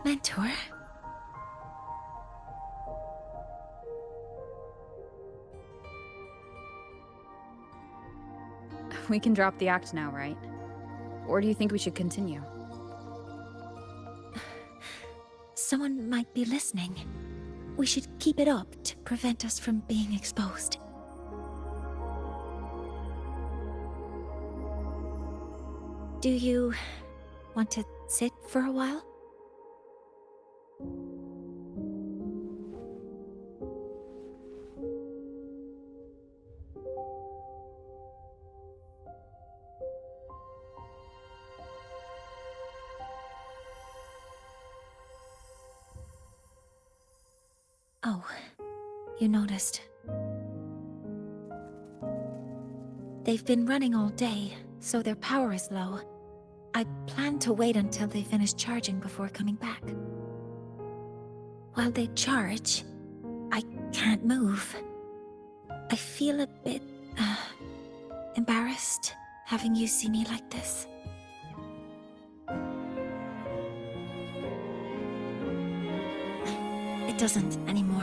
Mentor? We can drop the act now, right? Or do you think we should continue? Someone might be listening. We should keep it up to prevent us from being exposed. Do you want to sit for a while? Oh, you noticed. They've been running all day, so their power is low. I plan to wait until they finish charging before coming back. While they charge, I can't move. I feel a bit, embarrassed having you see me like this. It doesn't anymore.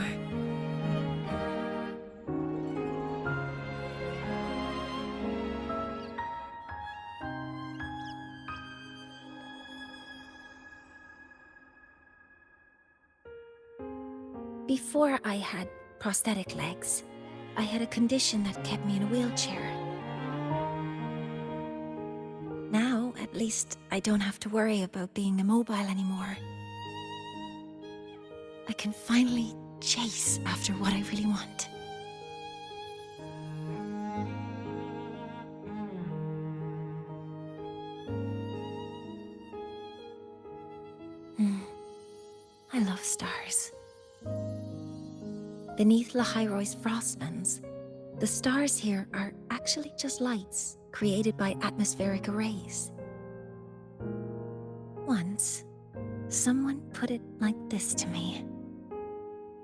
Before I had prosthetic legs, I had a condition that kept me in a wheelchair. Now, at least, I don't have to worry about being immobile anymore. I can finally chase after what I really want. I love stars. Beneath Lahairoy's frostlands, the stars here are actually just lights created by atmospheric arrays. Once, someone put it like this to me.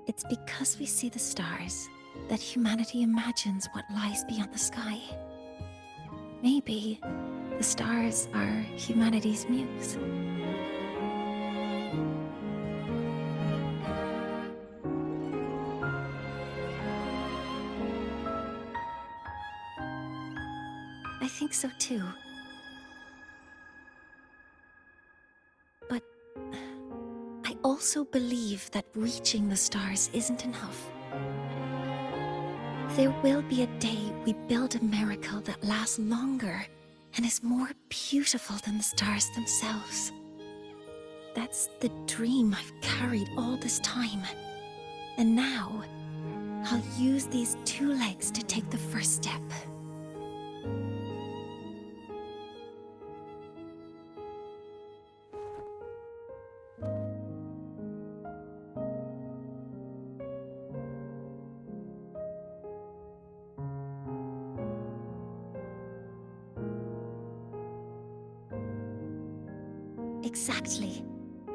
It's because we see the stars that humanity imagines what lies beyond the sky. Maybe the stars are humanity's muse. I think so too. But I also believe that reaching the stars isn't enough. There will be a day we build a miracle that lasts longer and is more beautiful than the stars themselves. That's the dream I've carried all this time. And now, I'll use these two legs to take the first step. Exactly.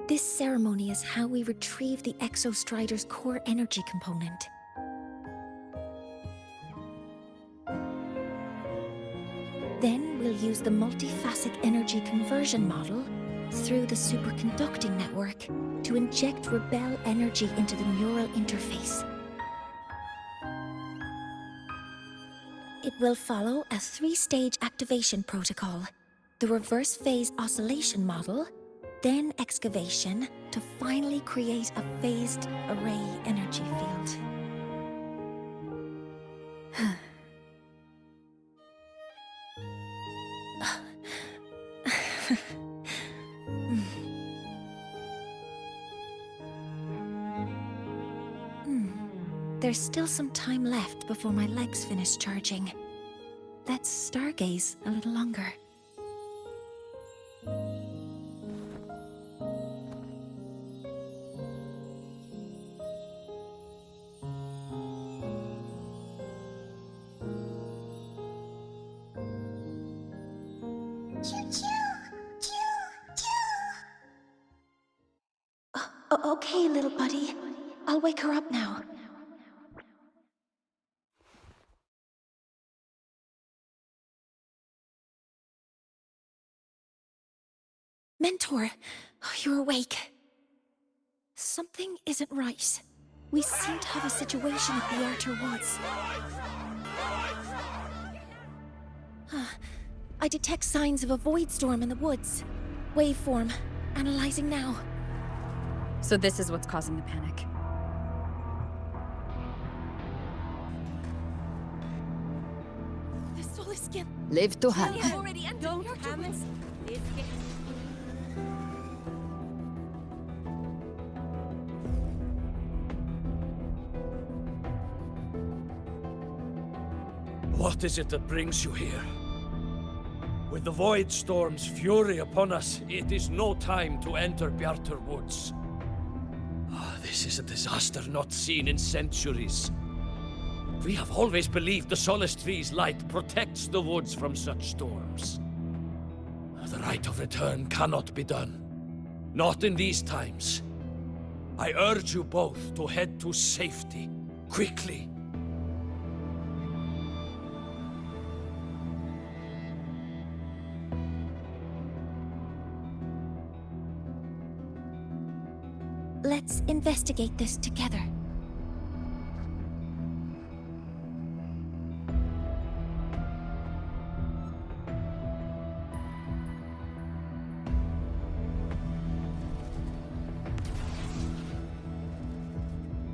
This ceremony is how we retrieve the Exostrider's core energy component. Then we'll use the multiphasic energy conversion model through the superconducting network to inject rebel energy into the neural interface. It will follow a 3-stage activation protocol: the reverse phase oscillation model, then excavation to finally create a phased array energy field. There's still some time left before my legs finish charging. Let's stargaze a little longer. Okay, little buddy. I'll wake her up now. Mentor, you're awake. Something isn't right. We seem to have a situation at the Arter Woods. I detect signs of a void storm in the woods. Waveform. Analyzing now. So this is what's causing the panic. The solar skin. Live to hunt. Don't hammer. What is it that brings you here? With the Void Storm's fury upon us, it is no time to enter Bjartur Woods. This is a disaster not seen in centuries. We have always believed the Solace Tree's light protects the woods from such storms. The rite of return cannot be done. Not in these times. I urge you both to head to safety, quickly. Let's investigate this together.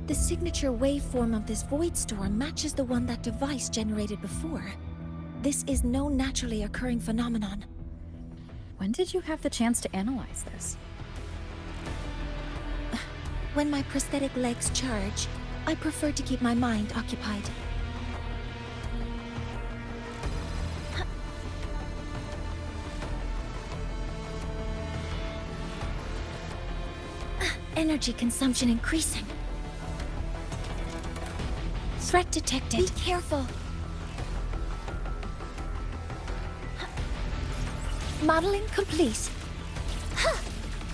The signature waveform of this void storm matches the one that device generated before. This is no naturally occurring phenomenon. When did you have the chance to analyze this? When my prosthetic legs charge, I prefer to keep my mind occupied. Energy consumption increasing. Threat detected. Be careful. Modeling complete.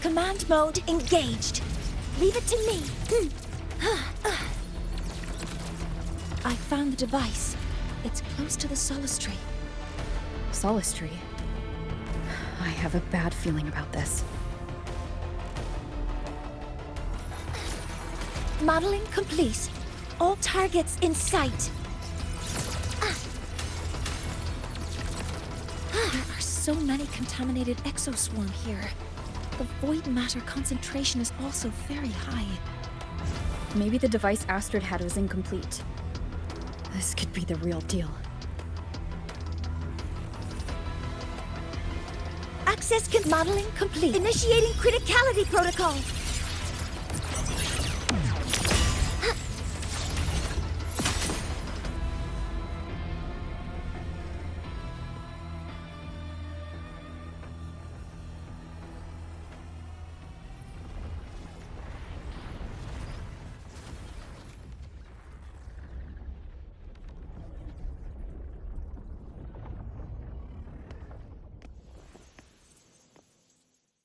Command mode engaged. Leave it to me. I found the device. It's close to the Solace Tree. Solace Tree? I have a bad feeling about this. Modeling complete. All targets in sight. There are so many contaminated exoswarm here. The void matter concentration is also very high. Maybe the device Astrid had was incomplete. This could be the real deal. Access modeling complete. Initiating criticality protocol.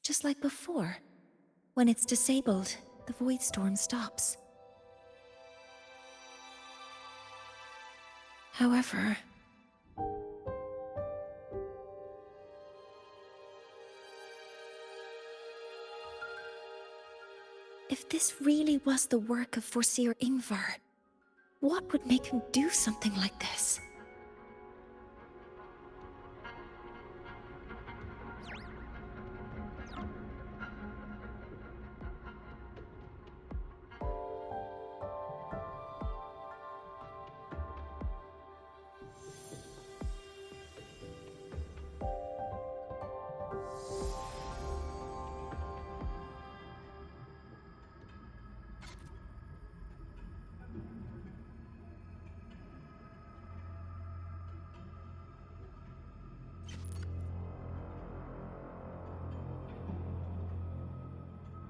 Just like before. When it's disabled, the void storm stops. However... if this really was the work of Foreseer Ingvar, what would make him do something like this?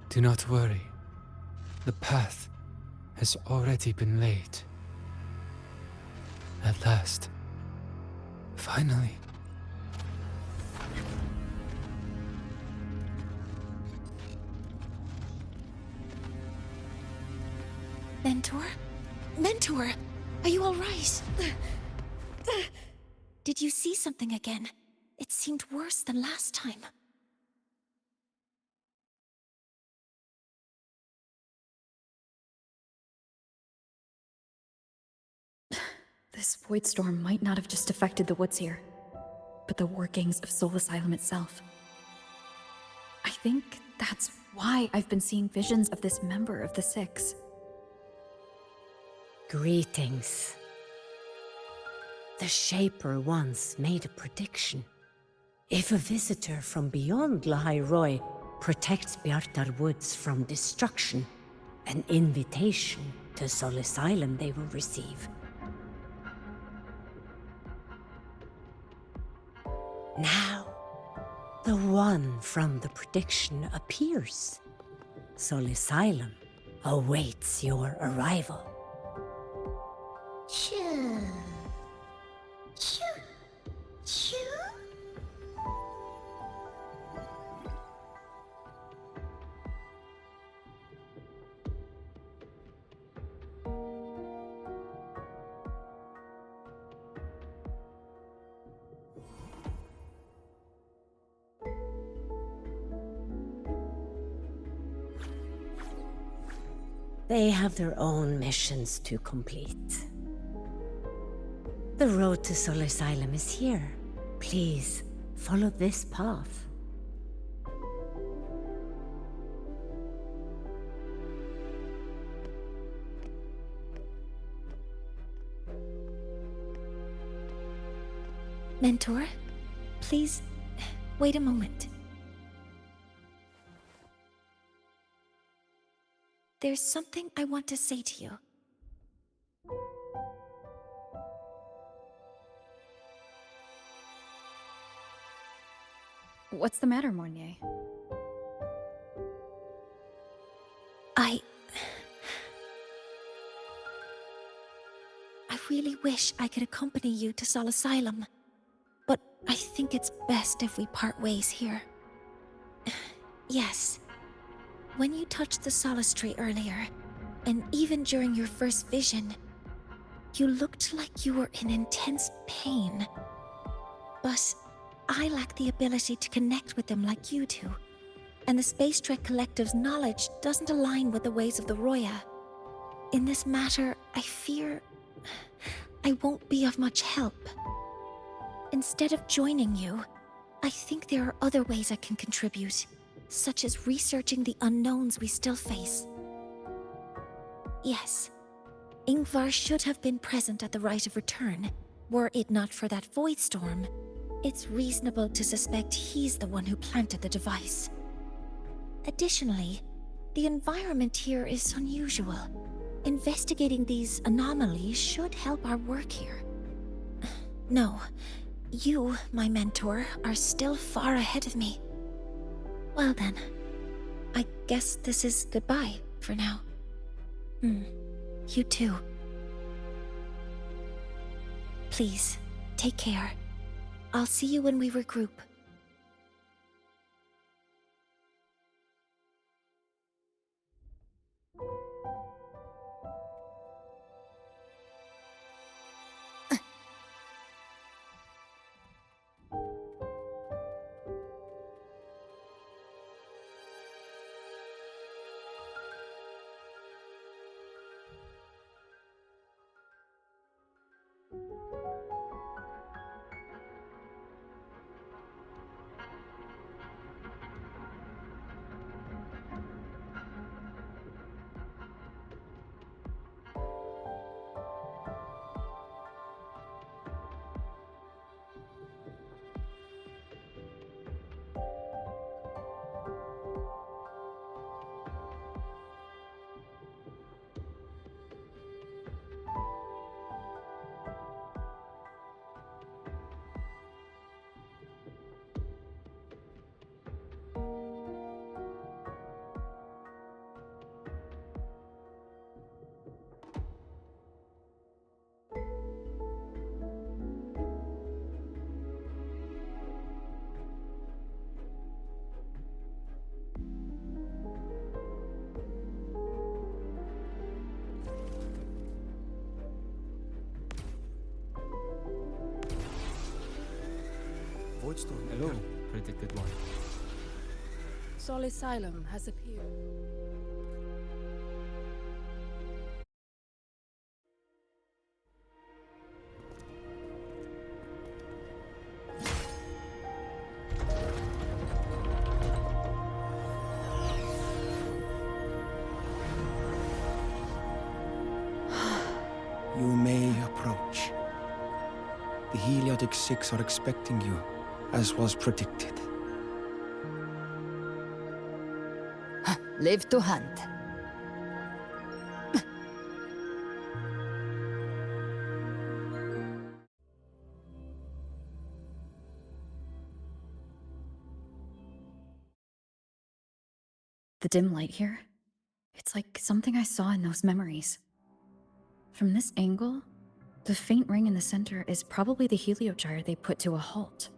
Do not worry. The path has already been laid. At last. Finally. Mentor? Mentor! Are you all right? Did you see something again? It seemed worse than last time. This void storm might not have just affected the woods here, but the workings of Soul Asylum itself. I think that's why I've been seeing visions of this member of the Six. Greetings. The Shaper once made a prediction. If a visitor from beyond Lahai Roy protects Bjartar Woods from destruction, an invitation to Soul Asylum they will receive. Now, the one from the prediction appears. Soul Asylum awaits your arrival. Choo. Choo. Choo. They have their own missions to complete. The road to Soul Asylum is here. Please, follow this path. Mentor, please, wait a moment. There's something I want to say to you. What's the matter, Mornier? I really wish I could accompany you to Soul Asylum, but I think it's best if we part ways here. Yes. When you touched the Solace Tree earlier, and even during your first vision, you looked like you were in intense pain. But I lack the ability to connect with them like you do, and the Space Trek Collective's knowledge doesn't align with the ways of the Roya. In this matter, I fear I won't be of much help. Instead of joining you, I think there are other ways I can contribute, such as researching the unknowns we still face. Yes, Ingvar should have been present at the Rite of Return. Were it not for that void storm, it's reasonable to suspect he's the one who planted the device. Additionally, the environment here is unusual. Investigating these anomalies should help our work here. No, you, my mentor, are still far ahead of me. Well then, I guess this is goodbye for now. You too. Please, take care. I'll see you when we regroup. Voidstorm. Hello, predicted one. Soul Asylum has appeared. Heliodic 6 are expecting you, as was predicted. Live to hunt. The dim light here, it's like something I saw in those memories. From this angle, the faint ring in the center is probably the heliogyre they put to a halt.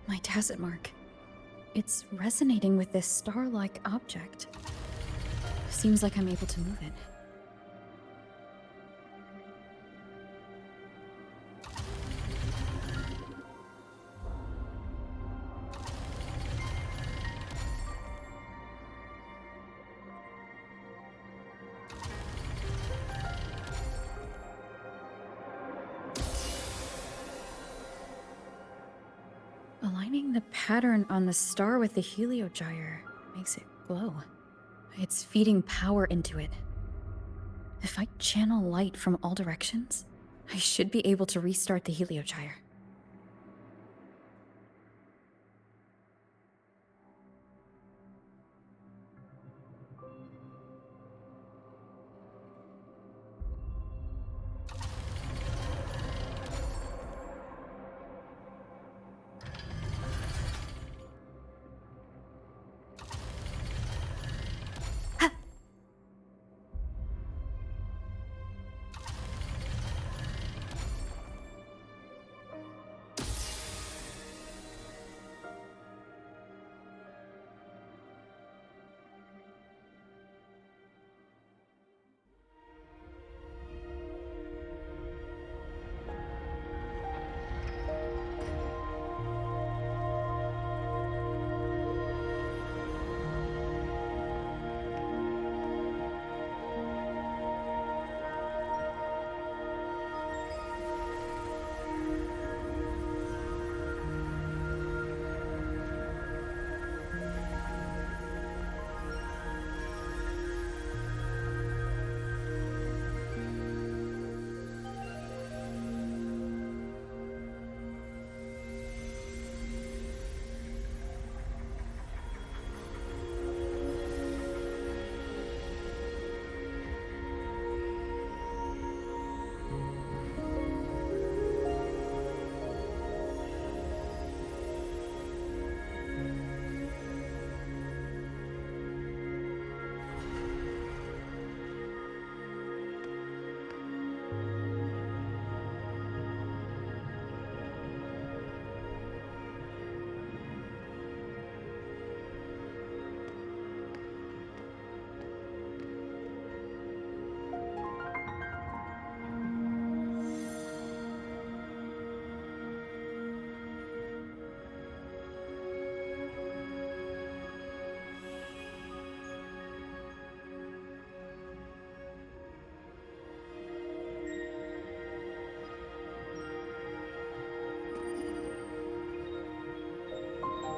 My tacit mark. It's resonating with this star-like object. Seems like I'm able to move it. Aligning the pattern on the star with the heliogyre makes it glow. It's feeding power into it. If I channel light from all directions, I should be able to restart the heliogyre.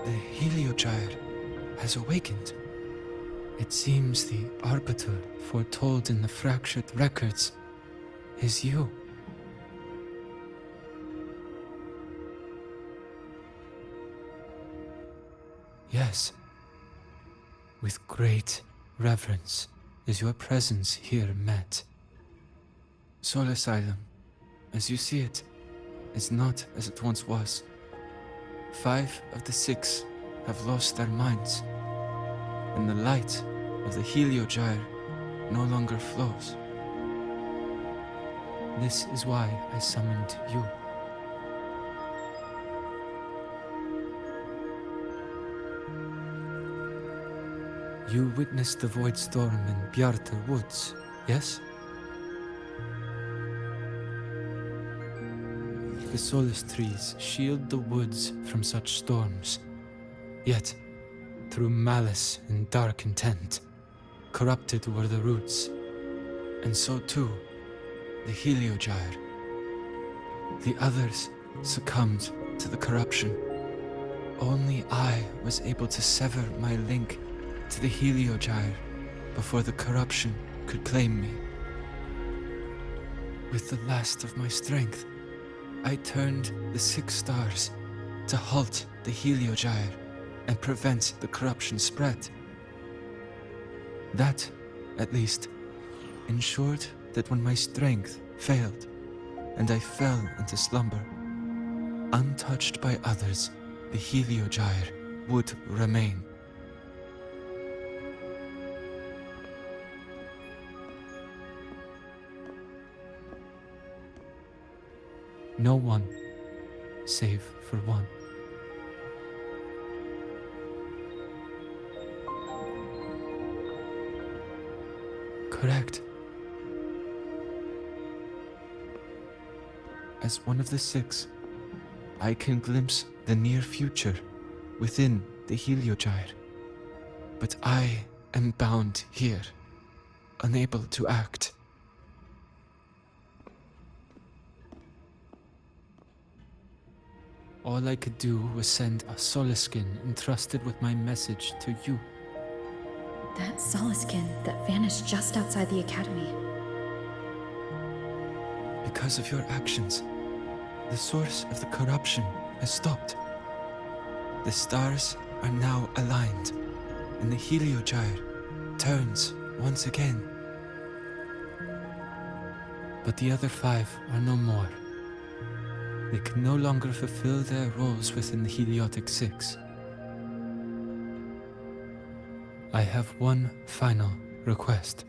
The heliogyre has awakened. It seems the arbiter foretold in the fractured records is you. Yes. With great reverence is your presence here met. Soul Asylum, as you see it, is not as it once was. 5 of the 6 have lost their minds, and the light of the heliogyre no longer flows. This is why I summoned you. You witnessed the void storm in Bjartar Woods, yes? The solace trees shield the woods from such storms. Yet, through malice and dark intent, corrupted were the roots. And so too, the heliogyre. The others succumbed to the corruption. Only I was able to sever my link to the Heliogyre before the corruption could claim me. With the last of my strength, I turned the 6 stars to halt the Heliogyre and prevent the corruption spread. That, at least, ensured that when my strength failed and I fell into slumber, untouched by others, the Heliogyre would remain. No one, save for one. Correct. As one of the 6, I can glimpse the near future within the Heliogyre. But I am bound here, unable to act. All I could do was send a Soliskin entrusted with my message to you. That Soliskin that vanished just outside the academy. Because of your actions, the source of the corruption has stopped. The stars are now aligned, and the Heliogyre turns once again. But the other 5 are no more. They can no longer fulfill their roles within the Heliotic 6. I have one final request.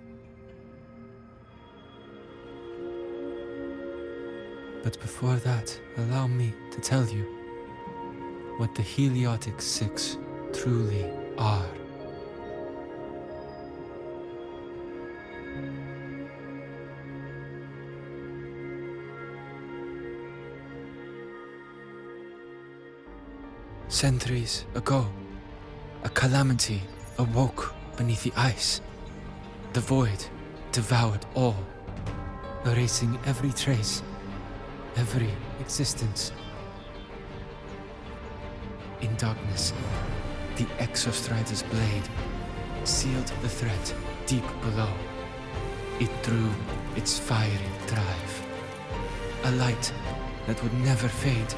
But before that, allow me to tell you what the Heliotic 6 truly are. Centuries ago, a calamity awoke beneath the ice. The void devoured all, erasing every trace, every existence. In darkness, the Exostrider's blade sealed the threat deep below. It drew its fiery drive, a light that would never fade,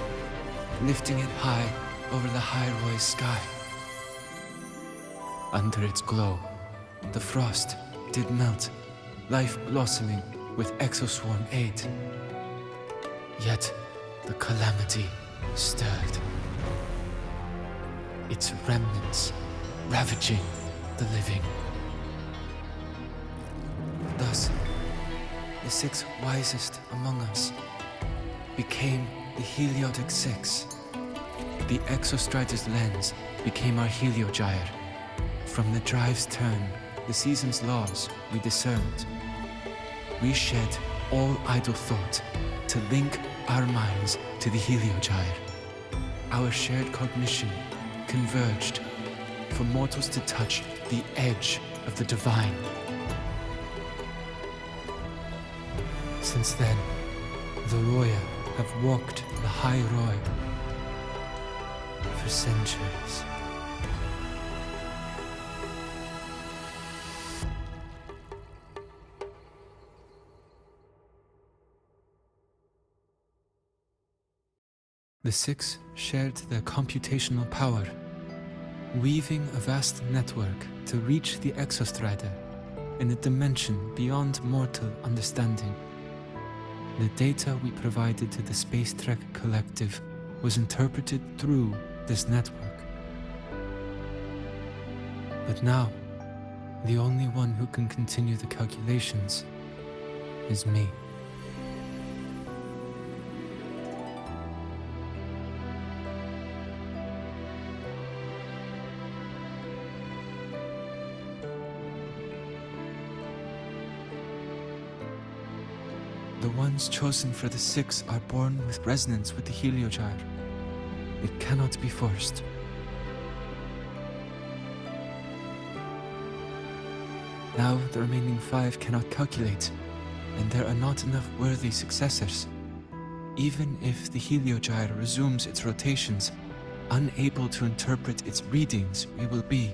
lifting it high over the Hyrule sky. Under its glow, the frost did melt, life blossoming with Exoswarm aid. Yet, the calamity stirred, its remnants ravaging the living. Thus, the 6 wisest among us became the Heliotic 6. The Exostrider's lens became our Heliogyre. From the drive's turn, the season's laws, we discerned. We shed all idle thought to link our minds to the Heliogyre. Our shared cognition converged for mortals to touch the edge of the divine. Since then, the Roya have walked the High Road for centuries. The 6 shared their computational power, weaving a vast network to reach the Exostrider in a dimension beyond mortal understanding. The data we provided to the Space Trek Collective was interpreted through this network. But now, the only one who can continue the calculations is me. The ones chosen for the 6 are born with resonance with the Heliogyre. It cannot be forced. Now the remaining 5 cannot calculate, and there are not enough worthy successors. Even if the heliogyre resumes its rotations, unable to interpret its readings, we will be.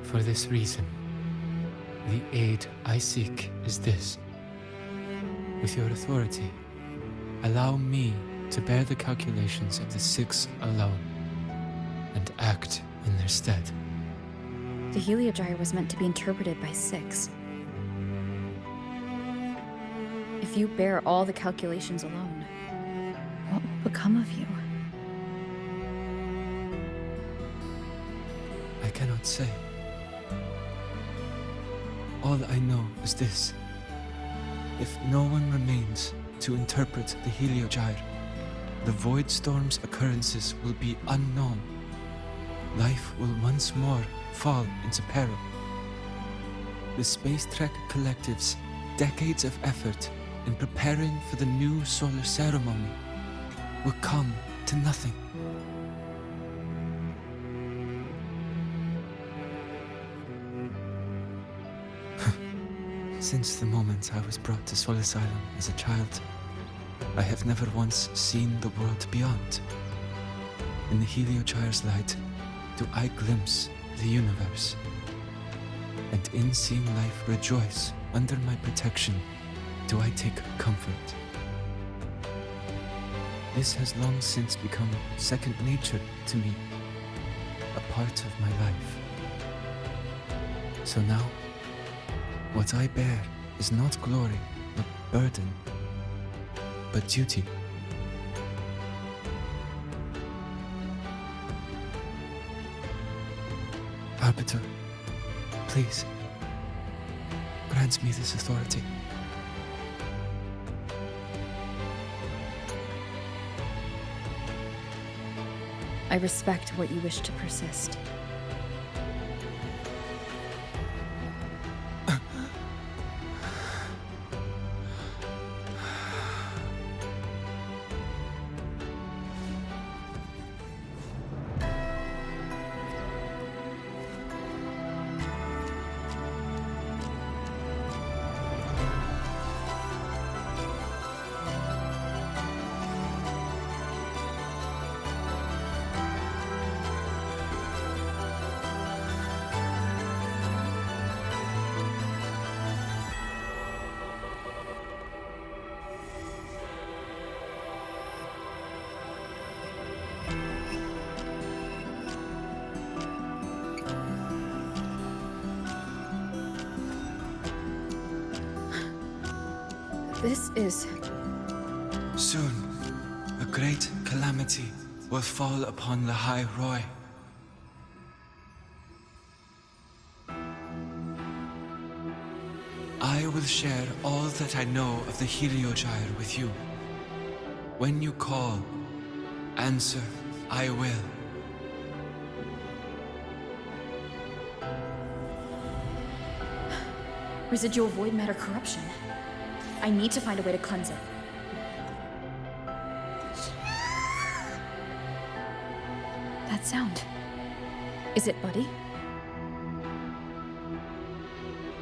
For this reason, the aid I seek is this. With your authority, allow me to bear the calculations of the six alone, and act in their stead. The heliogyre was meant to be interpreted by six. If you bear all the calculations alone, what will become of you? I cannot say. All I know is this. If no one remains to interpret the heliogyre, the void storm's occurrences will be unknown. Life will once more fall into peril. The Space Trek Collective's decades of effort in preparing for the new solar ceremony will come to nothing. Since the moment I was brought to Sol Asylum as a child, I have never once seen the world beyond. In the heliogyre's light, do I glimpse the universe. And in seeing life rejoice under my protection, do I take comfort. This has long since become second nature to me, a part of my life. So now, what I bear is not glory, not burden, but duty. Arbiter, please, grant me this authority. I respect what you wish to persist. This is... Soon, a great calamity will fall upon the High Roy. I will share all that I know of the heliogyre with you. When you call, answer, I will. Residual void matter corruption. I need to find a way to cleanse it. That sound. Is it Buddy?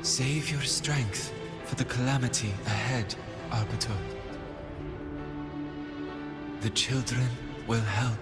Save your strength for the calamity ahead, Arbiter. The children will help.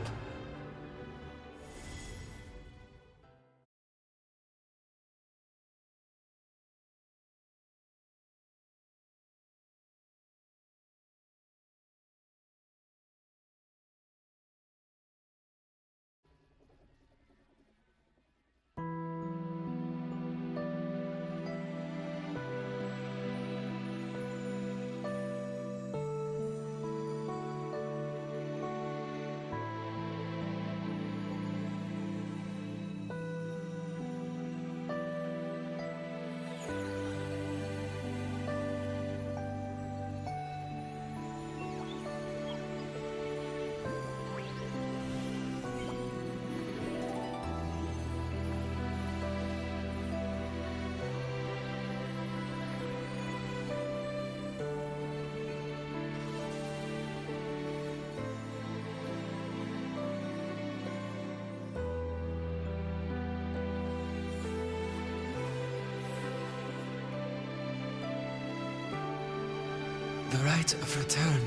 The rite of return.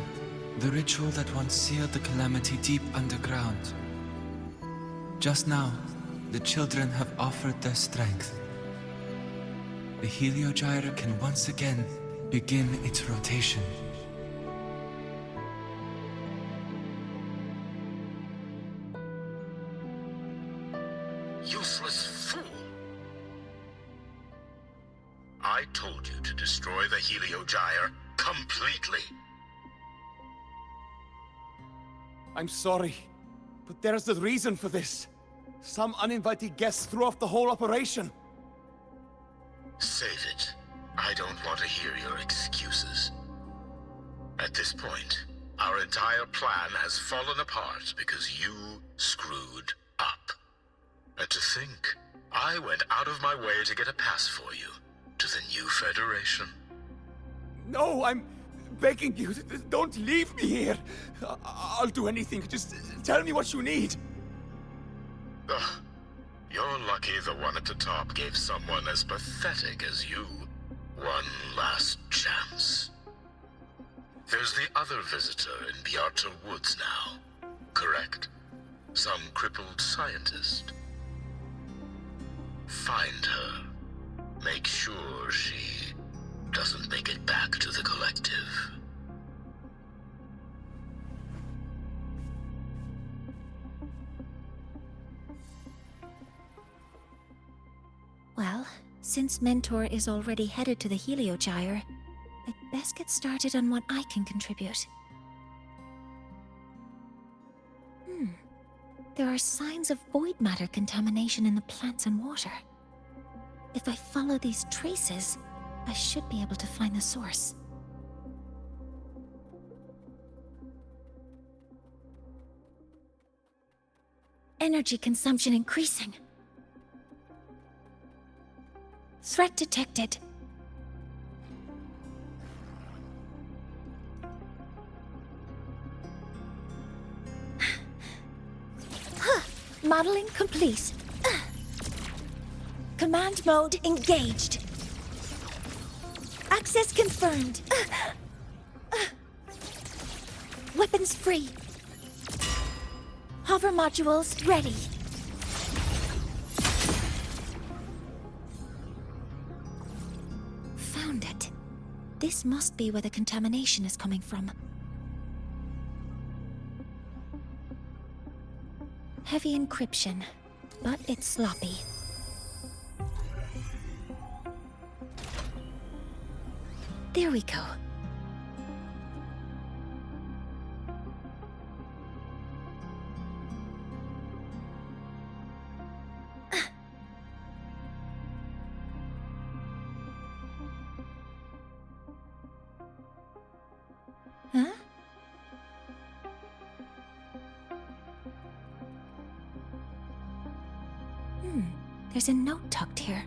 The ritual that once sealed the calamity deep underground. Just now, the children have offered their strength. The Heliogyre can once again begin its rotation. Useless fool! I told you to destroy the Heliogyre completely. I'm sorry, but there's a reason for this. Some uninvited guests threw off the whole operation. Save it. I don't want to hear your excuses. At this point, our entire plan has fallen apart because you screwed up. And to think, I went out of my way to get a pass for you to the new Federation. No, I'm begging you, don't leave me here. I'll do anything, just tell me what you need. Ugh. You're lucky the one at the top gave someone as pathetic as you one last chance. There's the other visitor in Beata Woods now, correct? Some crippled scientist. Find her. Make sure she doesn't make it back to the collective. Well, since Mentor is already headed to the Heliogyre, I'd best get started on what I can contribute. There are signs of void matter contamination in the plants and water. If I follow these traces, I should be able to find the source. Energy consumption increasing. Threat detected. Modeling complete. Command mode engaged. Access confirmed. Weapons free. Hover modules ready. Found it. This must be where the contamination is coming from. Heavy encryption, but it's sloppy. There we go. Huh? There's a note tucked here.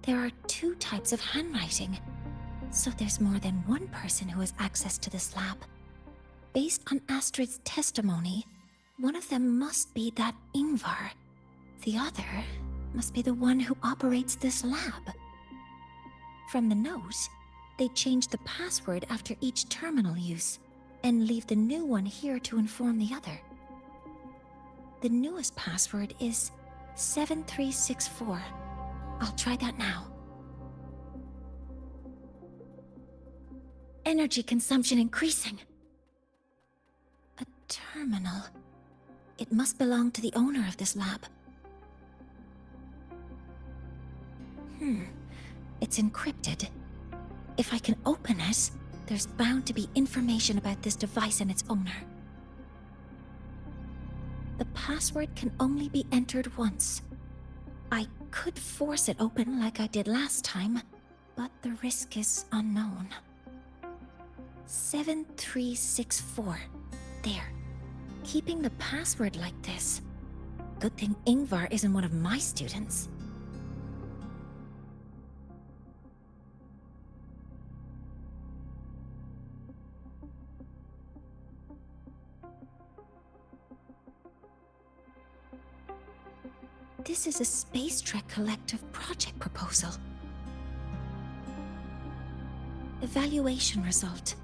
There are two types of handwriting, so there's more than one person who has access to this lab. Based on Astrid's testimony, one of them must be that Ingvar. The other must be the one who operates this lab. From the note, they change the password after each terminal use, and leave the new one here to inform the other. The newest password is 7364. I'll try that now. Energy consumption increasing. A terminal. It must belong to the owner of this lab. It's encrypted. If I can open it, there's bound to be information about this device and its owner. The password can only be entered once. I could force it open like I did last time, but the risk is unknown. 7364. There. Keeping the password like this. Good thing Ingvar isn't one of my students. This is a Space Trek Collective project proposal. Evaluation result.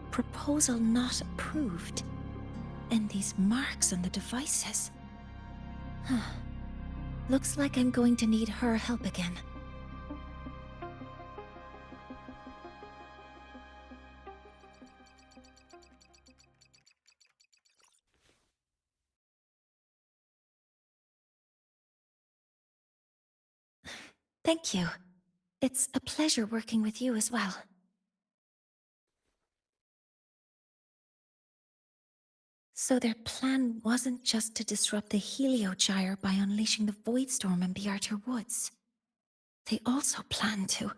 Proposal not approved. And these marks on the devices. Looks like I'm going to need her help again. Thank you. It's a pleasure working with you as well. So their plan wasn't just to disrupt the Heliogyre by unleashing the Voidstorm in the Arthur Woods. They also planned to...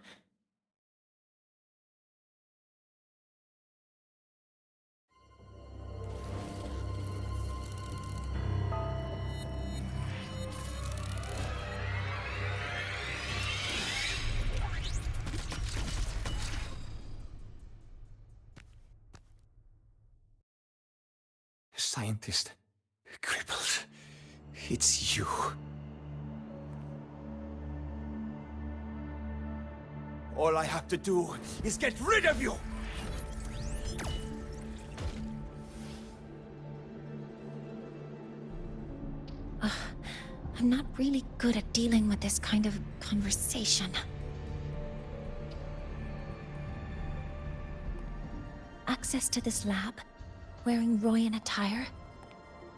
Scientist. Crippled. It's you. All I have to do is get rid of you! I'm not really good at dealing with this kind of conversation. Access to this lab? Wearing Royan attire?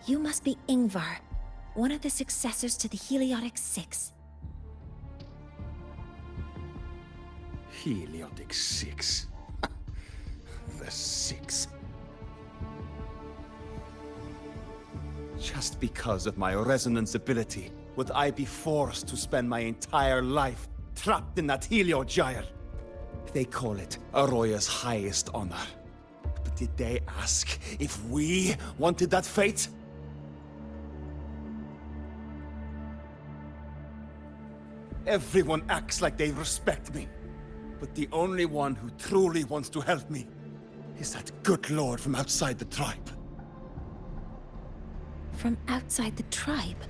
You must be Ingvar, one of the successors to the Heliotic Six. Heliotic Six. The Six. Just because of my resonance ability, would I be forced to spend my entire life trapped in that Heliogyre? They call it Aroya's highest honor. But did they ask if we wanted that fate? Everyone acts like they respect me. But the only one who truly wants to help me is that good lord from outside the tribe. From outside the tribe?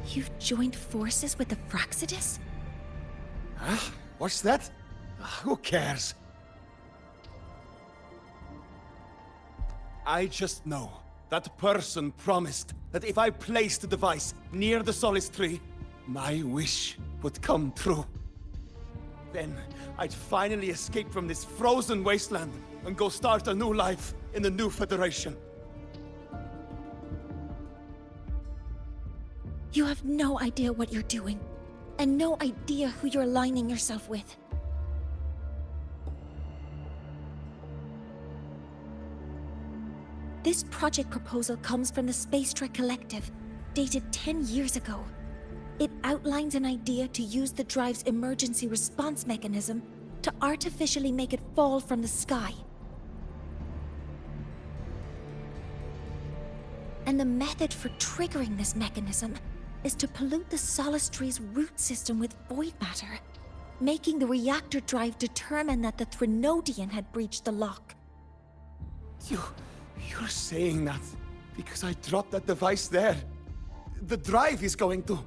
You've joined forces with the Fraxidus? Huh? What's that? Who cares? I just know that person promised that if I placed the device near the Solace Tree, my wish would come true. Then I'd finally escape from this frozen wasteland and go start a new life in the new Federation. You have no idea what you're doing, and no idea who you're aligning yourself with. This project proposal comes from the Space Trek Collective, dated 10 years ago. It outlines an idea to use the drive's emergency response mechanism to artificially make it fall from the sky. And the method for triggering this mechanism is to pollute the Solace Tree's root system with void matter, making the reactor drive determine that the Threnodian had breached the lock. You're saying that because I dropped that device there. The drive is going to...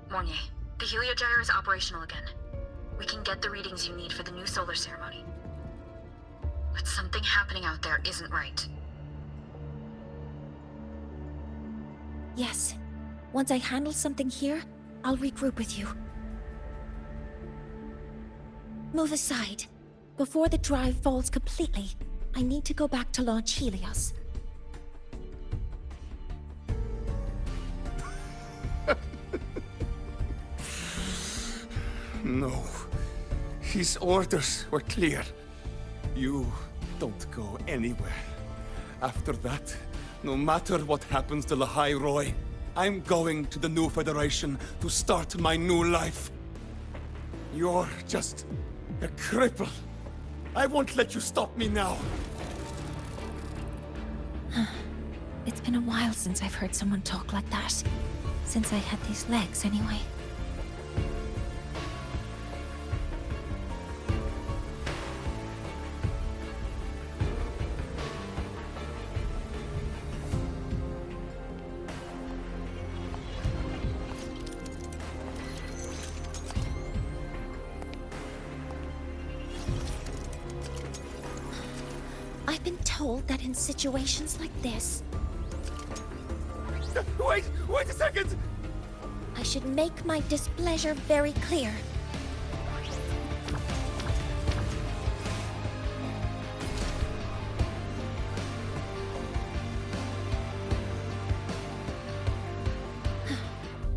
Mornier, the Heliogyre is operational again. We can get the readings you need for the new solar ceremony. But something happening out there isn't right. Yes. Once I handle something here, I'll regroup with you. Move aside. Before the drive falls completely, I need to go back to launch Helios. No. His orders were clear. You don't go anywhere. After that, no matter what happens to Lahai Roy, I'm going to the new Federation to start my new life. You're just a cripple. I won't let you stop me now. It's been a while since I've heard someone talk like that. Since I had these legs, anyway. told that in situations like this, Wait a second! I should make my displeasure very clear.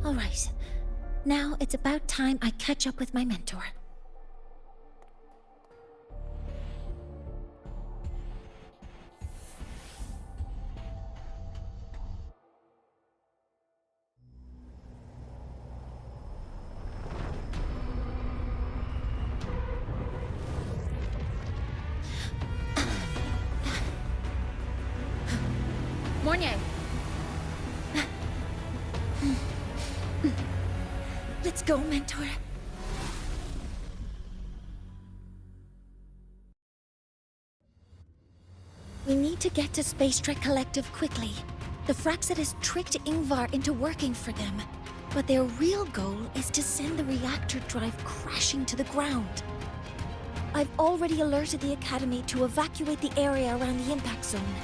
All right. Now it's about time I catch up with my mentor. Mornier. Let's go, mentor. We need to get to Space Trek Collective quickly. The Fraxidus tricked Ingvar into working for them, but their real goal is to send the reactor drive crashing to the ground. I've already alerted the Academy to evacuate the area around the impact zone.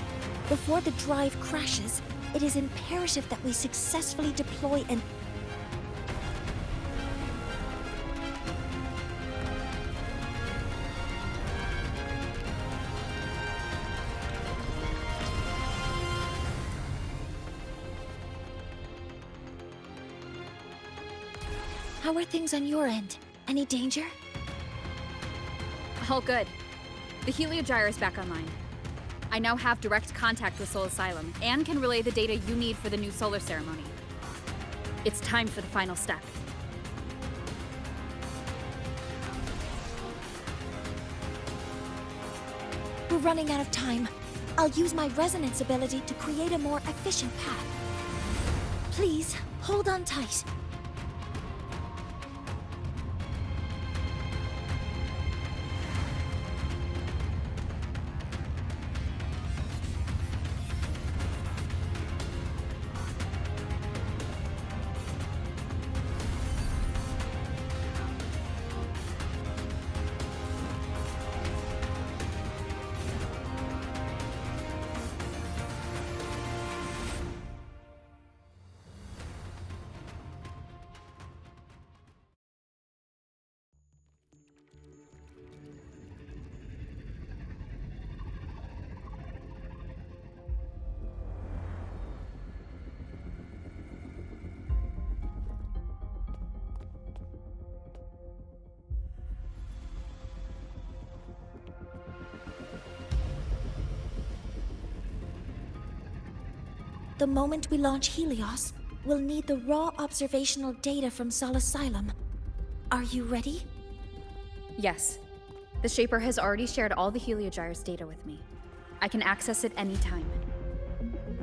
Before the drive crashes, it is imperative that we successfully deploy an... How are things on your end? Any danger? All good. The Heliogyre is back online. I now have direct contact with Sol Asylum and can relay the data you need for the new solar ceremony. It's time for the final step. We're running out of time. I'll use my resonance ability to create a more efficient path. Please, hold on tight. The moment we launch Helios, we'll need the raw observational data from Sol Asylum. Are you ready? Yes. The Shaper has already shared all the Heliogyre's data with me. I can access it anytime.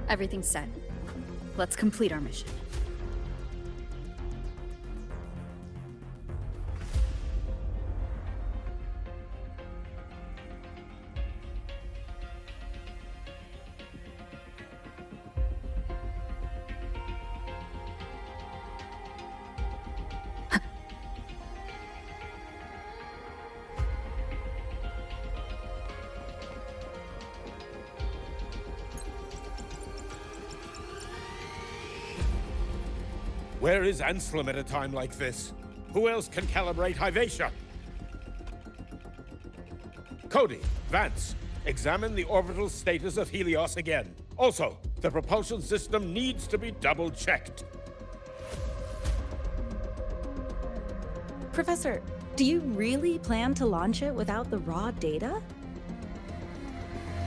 Everything's set. Let's complete our mission. Where is Anselm at a time like this? Who else can calibrate Hyvatia? Cody, Vance, examine the orbital status of Helios again. Also, the propulsion system needs to be double-checked. Professor, do you really plan to launch it without the raw data?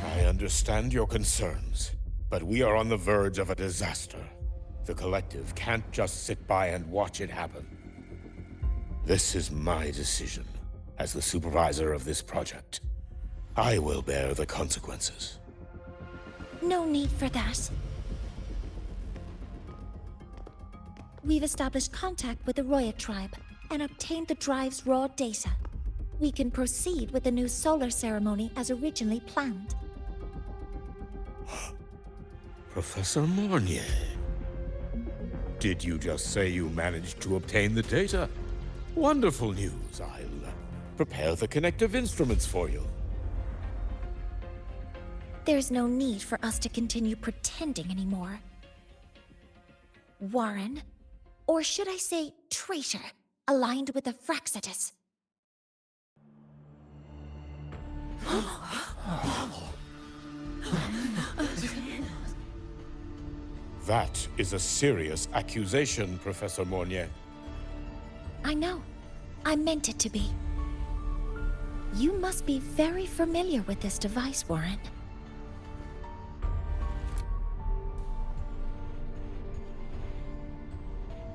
I understand your concerns, but we are on the verge of a disaster. The Collective can't just sit by and watch it happen. This is my decision, as the supervisor of this project. I will bear the consequences. No need for that. We've established contact with the Roya tribe and obtained the drive's raw data. We can proceed with the new solar ceremony as originally planned. Professor Mornier. Did you just say you managed to obtain the data? Wonderful news. I'll prepare the connective instruments for you. There's no need for us to continue pretending anymore. Warren, or should I say traitor, aligned with the Fraxitus. That is a serious accusation, Professor Mornier. I know. I meant it to be. You must be very familiar with this device, Warren.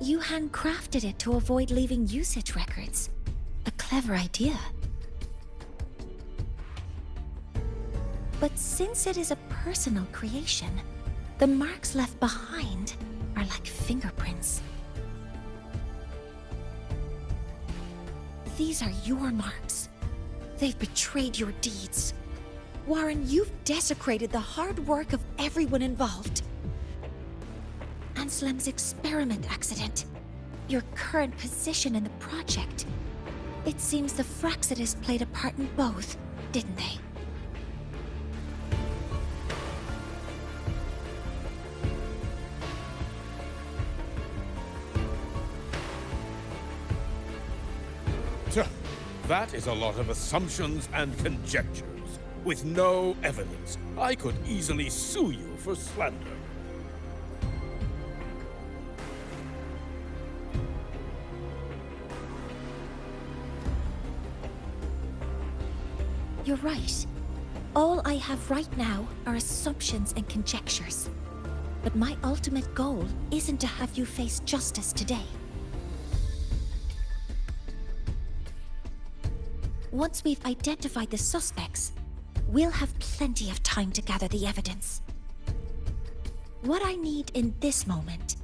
You handcrafted it to avoid leaving usage records. A clever idea. But since it is a personal creation, the marks left behind are like fingerprints. These are your marks. They've betrayed your deeds. Warren, you've desecrated the hard work of everyone involved. Anslem's experiment accident, your current position in the project. It seems the Fraxitus played a part in both, didn't they? That is a lot of assumptions and conjectures, with no evidence. I could easily sue you for slander. You're right. All I have right now are assumptions and conjectures. But my ultimate goal isn't to have you face justice today. Once we've identified the suspects, we'll have plenty of time to gather the evidence. What I need in this moment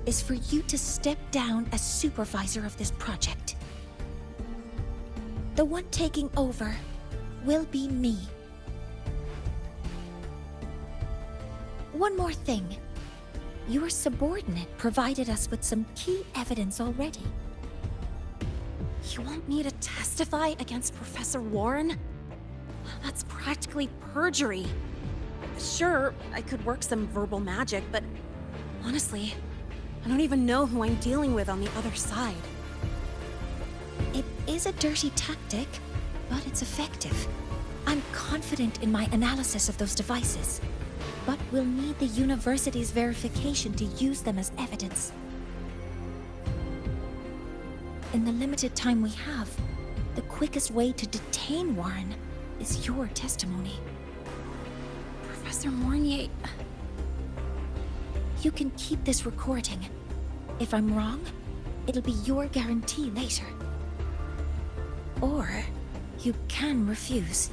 is for you to step down as supervisor of this project. The one taking over will be me. One more thing. Your subordinate provided us with some key evidence already. You want me to testify against Professor Warren? That's practically perjury. Sure, I could work some verbal magic, but honestly, I don't even know who I'm dealing with on the other side. It is a dirty tactic, but it's effective. I'm confident in my analysis of those devices, but we'll need the university's verification to use them as evidence. In the limited time we have, the quickest way to detain Warren is your testimony. Professor Mornier... You can keep this recording. If I'm wrong, it'll be your guarantee later. Or you can refuse.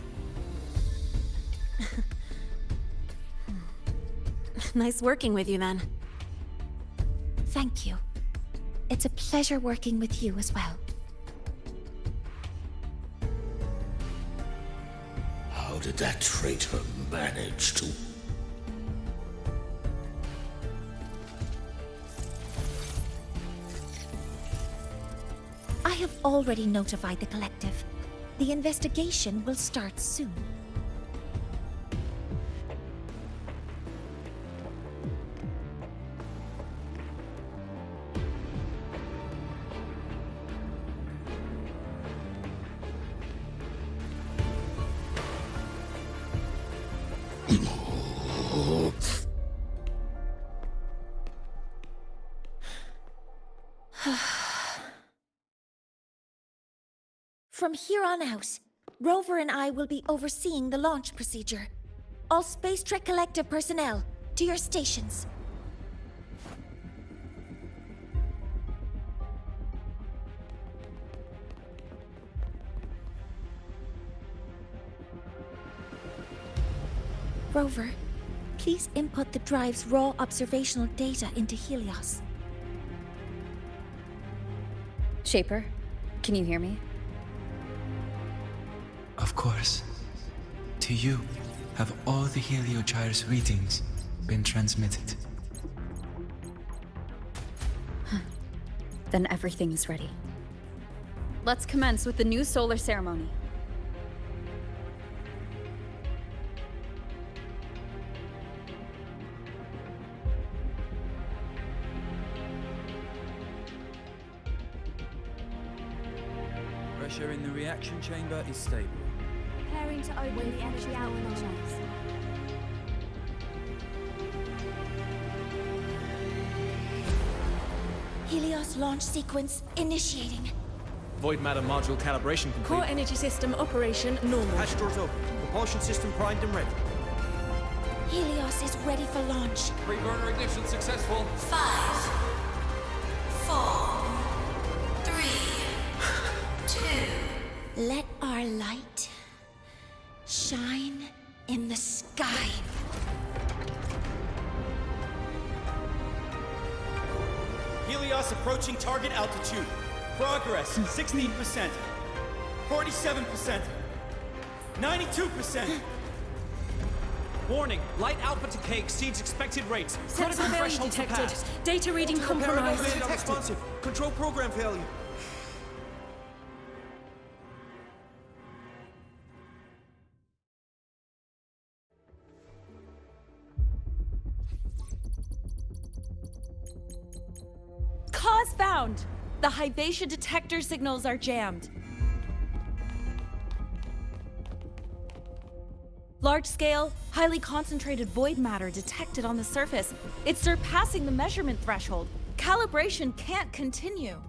Nice working with you, then. Thank you. It's a pleasure working with you as well. How did that traitor manage to... I have already notified the collective. The investigation will start soon. From here on out, Rover and I will be overseeing the launch procedure. All Space Trek Collective personnel, to your stations. Rover, please input the drive's raw observational data into Helios. Shaper, can you hear me? Of course. To you, have all the Heliogyre's readings been transmitted? Then everything is ready. Let's commence with the new solar ceremony. pressure in the reaction chamber is stable. Preparing to open the energy outlet hatches. Helios launch sequence initiating. Void matter module calibration complete. Core energy system operation normal. Hatch doors open. Propulsion system primed and ready. Helios is ready for launch. Pre-burner ignition successful. 5, 4, 3, 2. Let our light shine in the sky. Helios approaching target altitude. Progress 16%. 47%. 92%. Warning, light output decay exceeds expected rates. Sensor failure detected. Data reading compromised. Unresponsive. Control program failure. Cause found! The Hypatia detector signals are jammed. Large-scale, highly concentrated void matter detected on the surface. It's surpassing the measurement threshold. Calibration can't continue.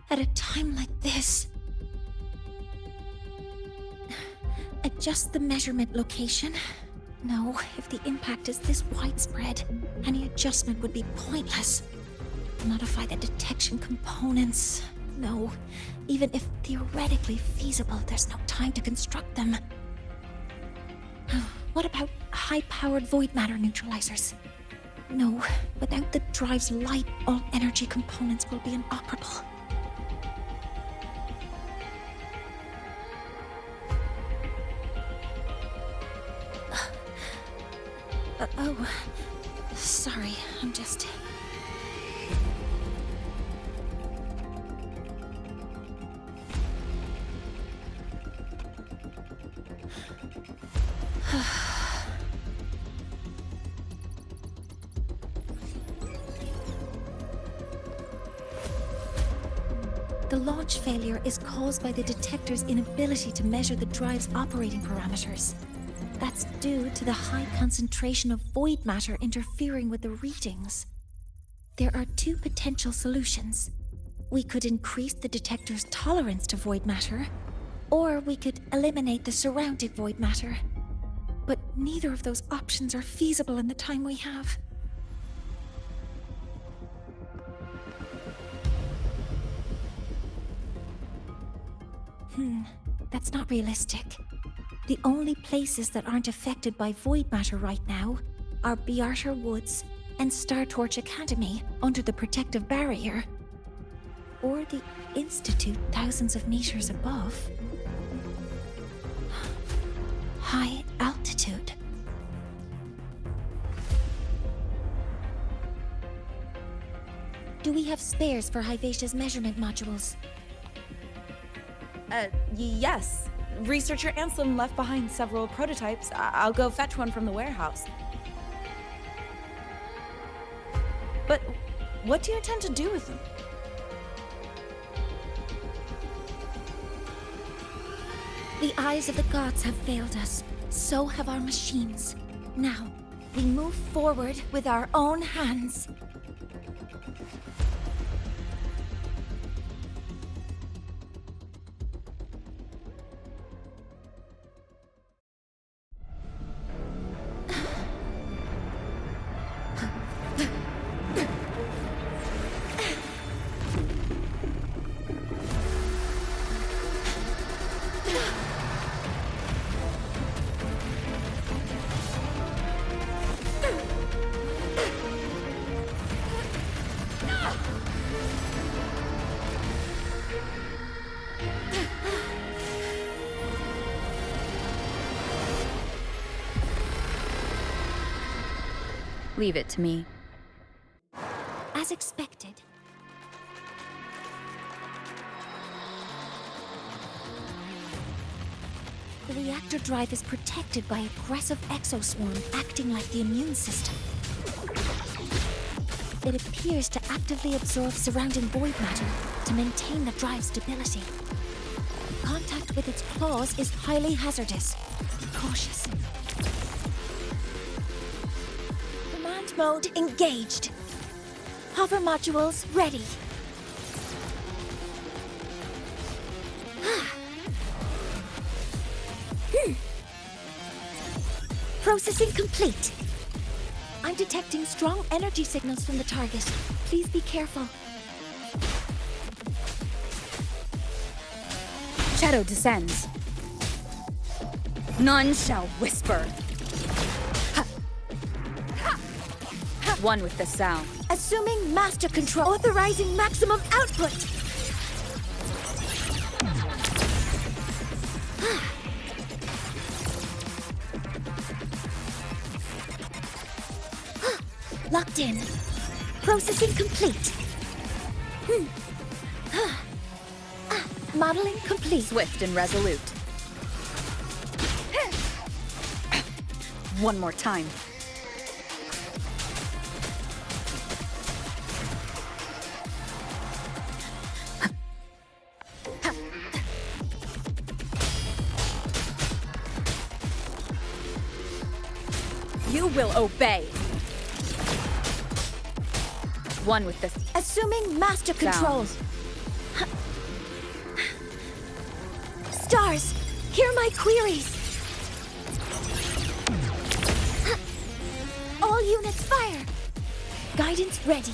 At a time like this, adjust the measurement location. No, if the impact is this widespread, any adjustment would be pointless. Modify the detection components. No, even if theoretically feasible, there's no time to construct them. What about high-powered void matter neutralizers? No, without the drive's light, all energy components will be inoperable. Oh, sorry, I'm just... The launch failure is caused by the detector's inability to measure the drive's operating parameters. That's due to the high concentration of void matter interfering with the readings. There are two potential solutions. We could increase the detector's tolerance to void matter, or we could eliminate the surrounding void matter. But neither of those options are feasible in the time we have. That's not realistic. The only places that aren't affected by void matter right now are Bearter Woods and Startorch Academy under the protective barrier. Or the Institute thousands of meters above. High altitude. Do we have spares for Hypatia's measurement modules? Yes. Researcher Anselm left behind several prototypes. I'll go fetch one from the warehouse. But what do you intend to do with them? The eyes of the gods have failed us. So have our machines. Now, we move forward with our own hands. Leave it to me. As expected. The reactor drive is protected by aggressive exoswarm acting like the immune system. It appears to actively absorb surrounding void matter to maintain the drive's stability. Contact with its claws is highly hazardous. Be cautious. Command mode engaged. Hover modules ready. Processing complete. I'm detecting strong energy signals from the target. Please be careful. Shadow descends. None shall whisper. One with the sound. Assuming master control. Authorizing maximum output. Locked in. Processing complete. Modeling complete. Swift and resolute. One more time. You will obey. One with this. Assuming master control. Stars, hear my queries. All units fire. Guidance ready.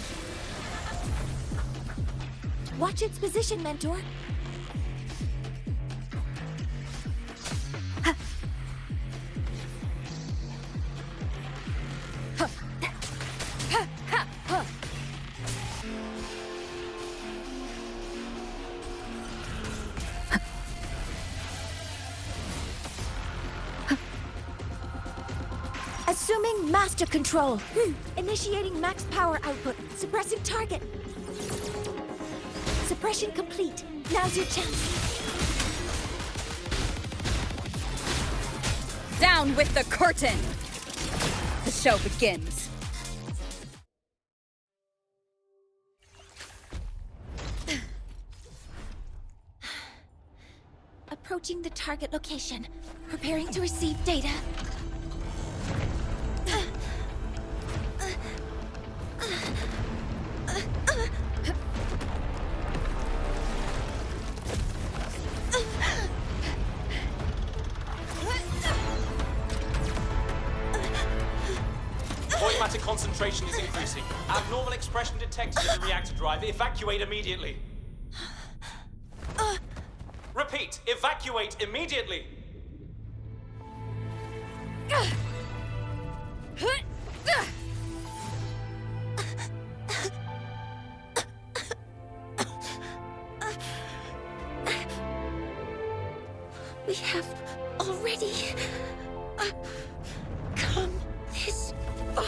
Watch its position, Mentor. Assuming master control. Initiating max power output. Suppressing target. Suppression complete. Now's your chance. Down with the curtain! The show begins. Approaching the target location. Preparing to receive data. Void matter concentration is increasing. Abnormal expression detected in the reactor drive. Evacuate immediately. Repeat, evacuate immediately. We have already come this far.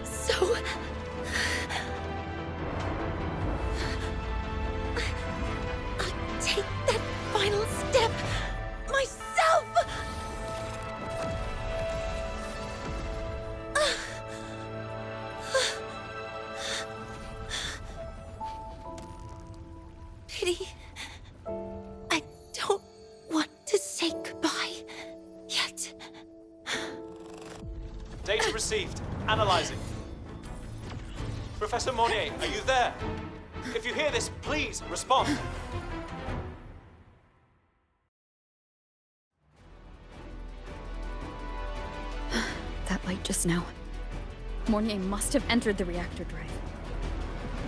So I'll take that final step myself. Pity. I don't want to say goodbye yet. Data received. Analyzing. Professor Monnier, are you there? If you hear this, please respond. That light just now. Mornier must have entered the reactor drive.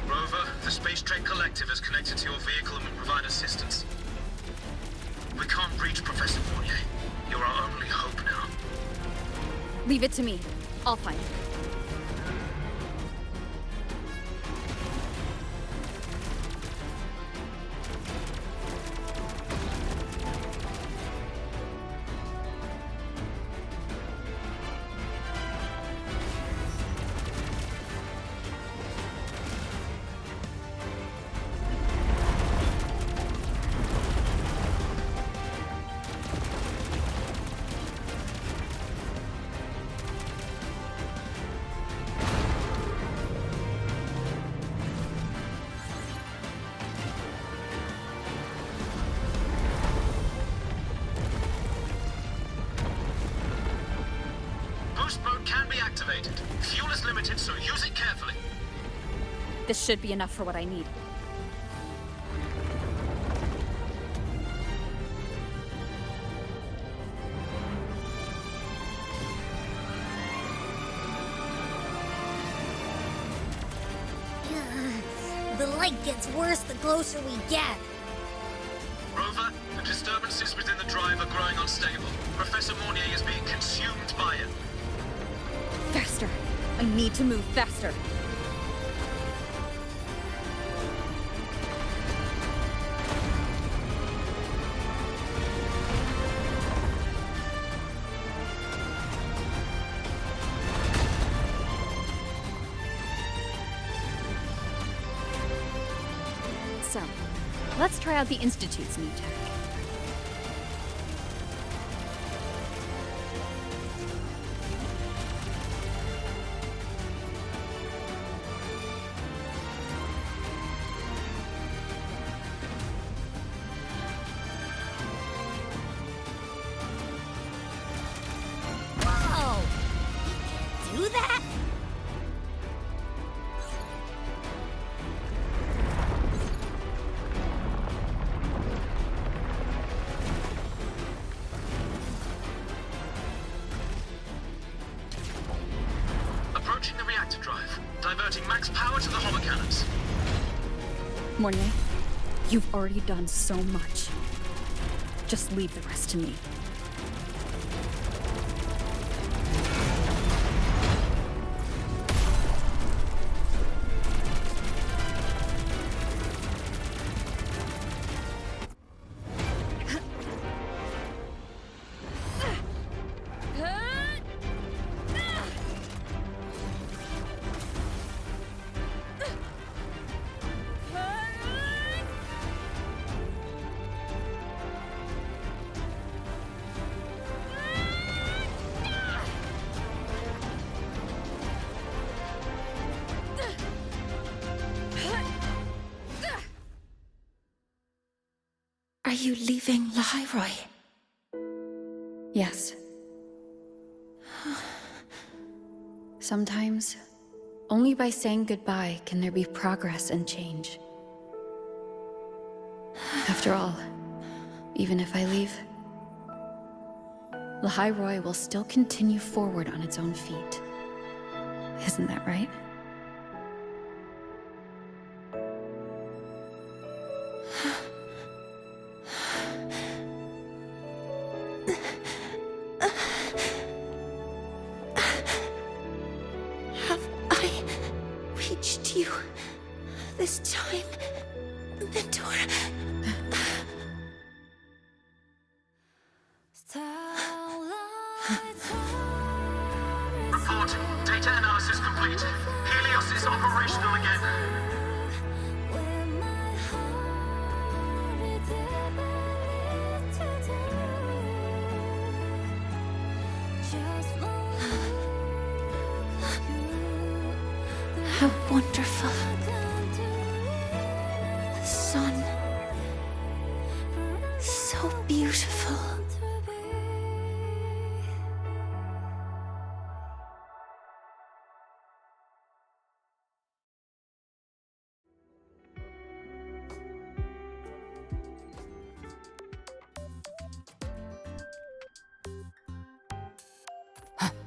Rover, the Space Trek Collective has connected to your vehicle and will provide assistance. We can't reach Professor Monnier. You're our only hope now. Leave it to me. I'll find him. carefully. This should be enough for what I need. The light gets worse the closer we get. Rover, the disturbances within the drive are growing unstable. Professor Mornier is being consumed by it. Faster! I need to move faster! So, let's try out the Institute's new tech. Whoa! You can do that? Approaching the reactor drive, diverting max power to the holocannons. Mornier, you've already done so much. Just leave the rest to me. Are you leaving Lahairoi? Yes. Sometimes, only by saying goodbye can there be progress and change. After all, even if I leave, Lahairoi will still continue forward on its own feet. Isn't that right? Have I reached you this time, Mentor? Reporting. Data analysis complete. Helios is operational again. How wonderful. The sun. So beautiful.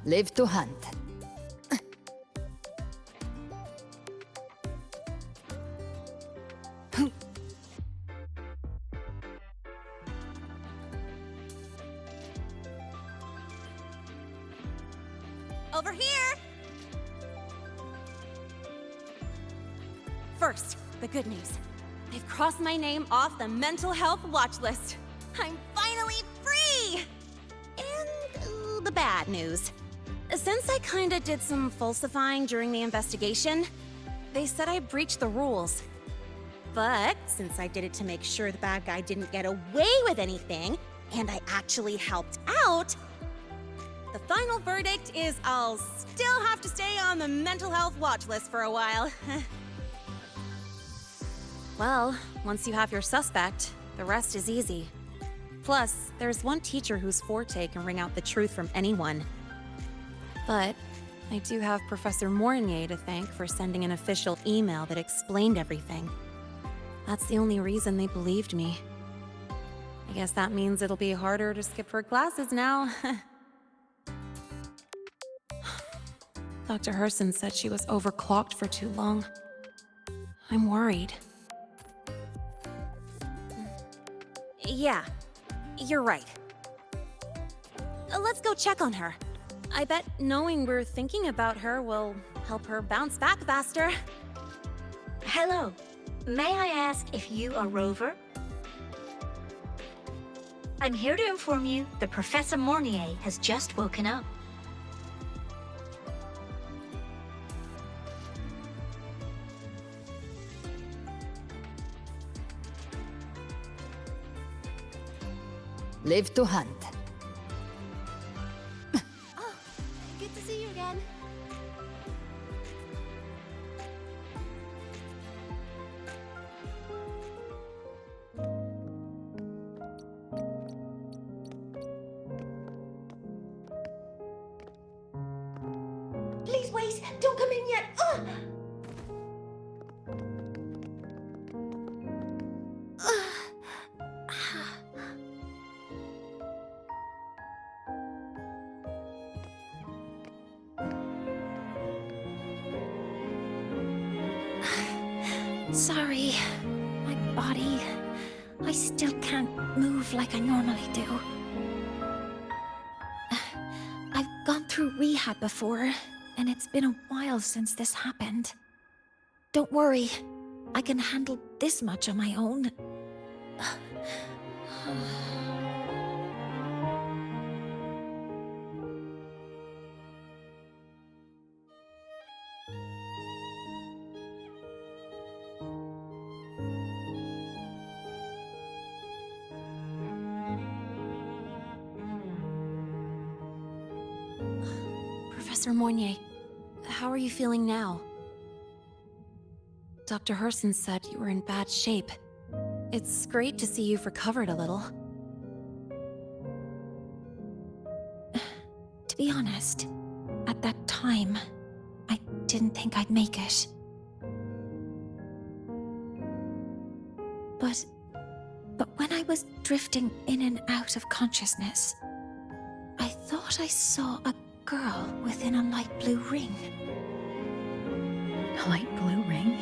Live to hunt. Over here! First, the good news. They've crossed my name off the mental health watch list. I'm finally free! And the bad news. Since I kinda did some falsifying during the investigation, they said I breached the rules. But since I did it to make sure the bad guy didn't get away with anything, and I actually helped out, the final verdict is I'll still have to stay on the mental health watch list for a while. Well, once you have your suspect, the rest is easy. Plus, there's one teacher whose forte can wring out the truth from anyone. But I do have Professor Mornier to thank for sending an official email that explained everything. That's the only reason they believed me. I guess that means it'll be harder to skip her classes now. Dr. Herson said she was overclocked for too long. I'm worried. Yeah, you're right. Let's go check on her. I bet knowing we're thinking about her will help her bounce back faster. Hello. May I ask if you are Rover? I'm here to inform you that Professor Mornier has just woken up. Live to hunt. Oh, good to see you again. Please wait! Don't come in yet! Ugh! Sorry. My body. I still can't move like I normally do. I've gone through rehab before, and it's been a while since this happened. Don't worry. I can handle this much on my own. Professor Mornier, how are you feeling now? Dr. Herson said you were in bad shape. It's great to see you've recovered a little. To be honest, at that time, I didn't think I'd make it. But when I was drifting in and out of consciousness, I thought I saw a girl within a light blue ring. A light blue ring?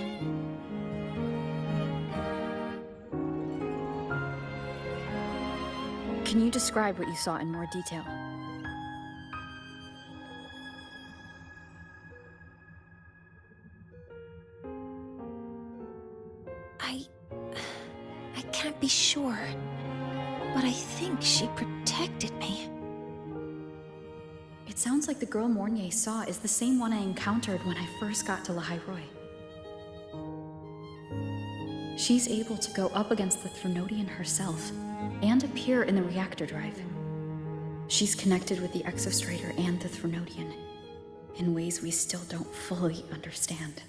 Can you describe what you saw in more detail? I can't be sure, but I think she protected me. It sounds like the girl Mornier saw is the same one I encountered when I first got to Lahairoi. She's able to go up against the Threnodian herself and appear in the reactor drive. She's connected with the Exostrator and the Threnodian in ways we still don't fully understand.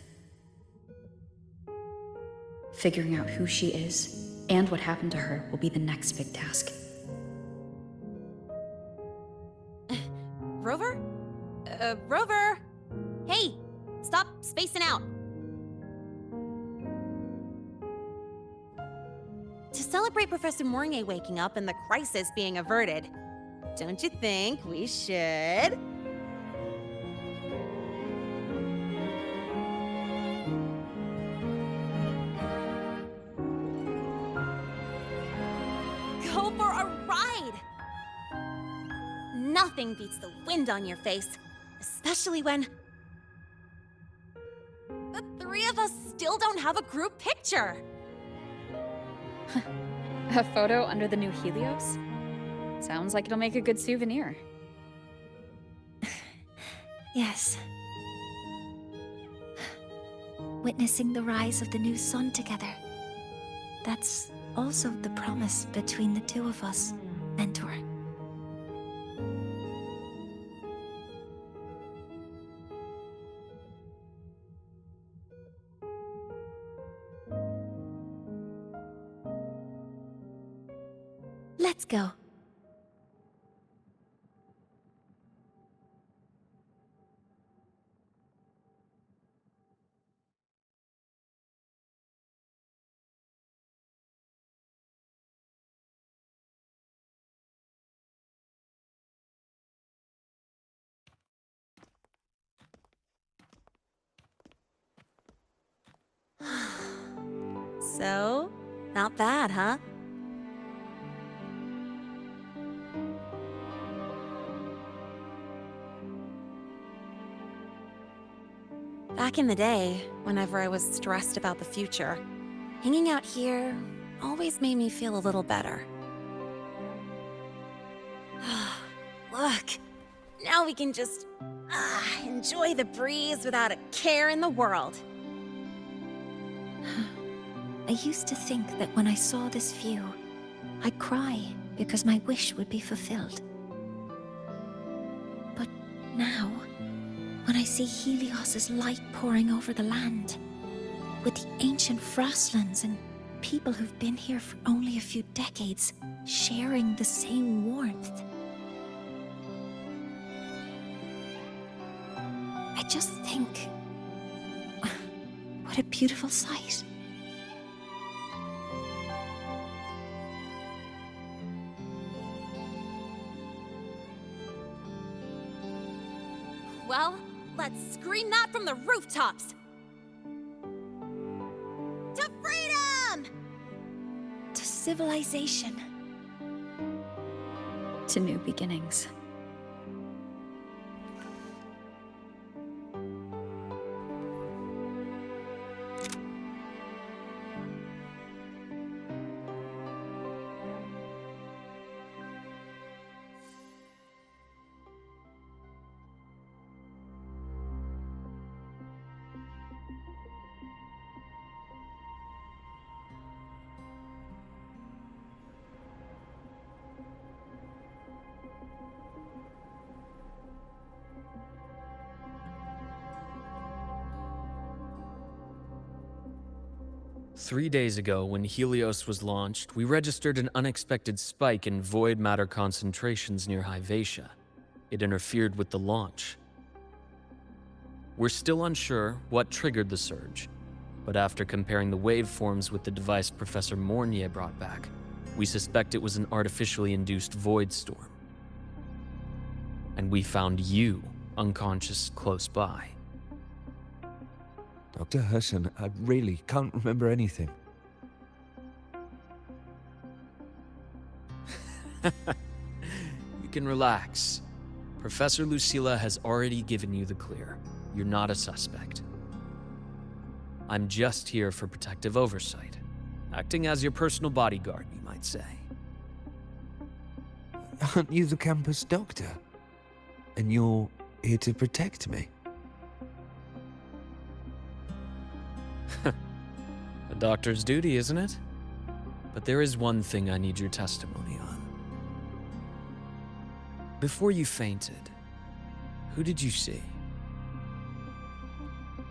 Figuring out who she is and what happened to her will be the next big task. Rover? Rover! Hey! Stop spacing out! To celebrate Professor Mornier waking up and the crisis being averted, don't you think we should... go for a ride? Nothing beats the wind on your face, especially when the three of us still don't have a group picture. A photo under the new Helios? Sounds like it'll make a good souvenir. Yes. Witnessing the rise of the new sun together. That's also the promise between the two of us, Mentor. Let's go. So, not bad, huh? Back in the day, whenever I was stressed about the future, hanging out here always made me feel a little better. Look, now we can just enjoy the breeze without a care in the world. I used to think that when I saw this view, I'd cry because my wish would be fulfilled. But now, when I see Helios's light pouring over the land, with the ancient frostlands and people who've been here for only a few decades sharing the same warmth, I just think, what a beautiful sight. Well, let's scream that from the rooftops! To freedom! To civilization. To new beginnings. Three days ago, when Helios was launched, we registered an unexpected spike in void matter concentrations near Hyvatia. It interfered with the launch. We're still unsure what triggered the surge, but after comparing the waveforms with the device Professor Mornier brought back, we suspect it was an artificially induced void storm. And we found you unconscious close by. Dr. Herson, I really can't remember anything. You can relax. Professor Lucilla has already given you the clear. You're not a suspect. I'm just here for protective oversight, acting as your personal bodyguard, you might say. Aren't you the campus doctor? And you're here to protect me? A doctor's duty, isn't it? But there is one thing I need your testimony on. Before you fainted, who did you see?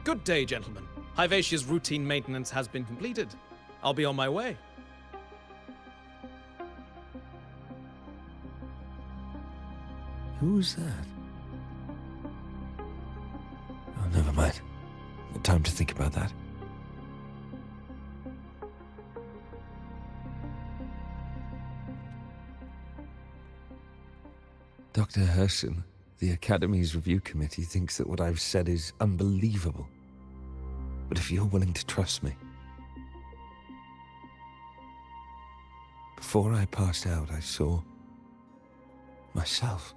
Good day, gentlemen. Hyvatia's routine maintenance has been completed. I'll be on my way. Who's that? Oh, never mind. No time to think about that. Dr. Herson, the Academy's review committee thinks that what I've said is unbelievable. But if you're willing to trust me... Before I passed out, I saw... myself.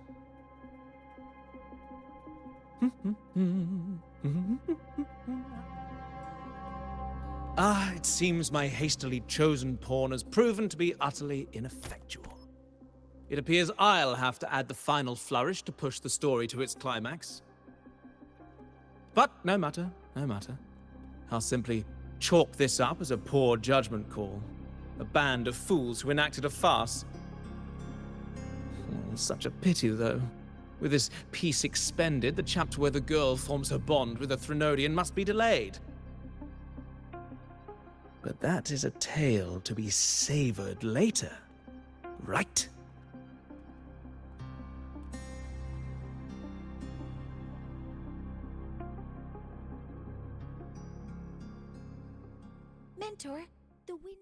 It seems my hastily chosen pawn has proven to be utterly ineffectual. It appears I'll have to add the final flourish to push the story to its climax. But no matter, no matter. I'll simply chalk this up as a poor judgment call. A band of fools who enacted a farce. Such a pity, though. With this piece expended, the chapter where the girl forms her bond with a Threnodian must be delayed. But that is a tale to be savored later, right? Mentor, the wind...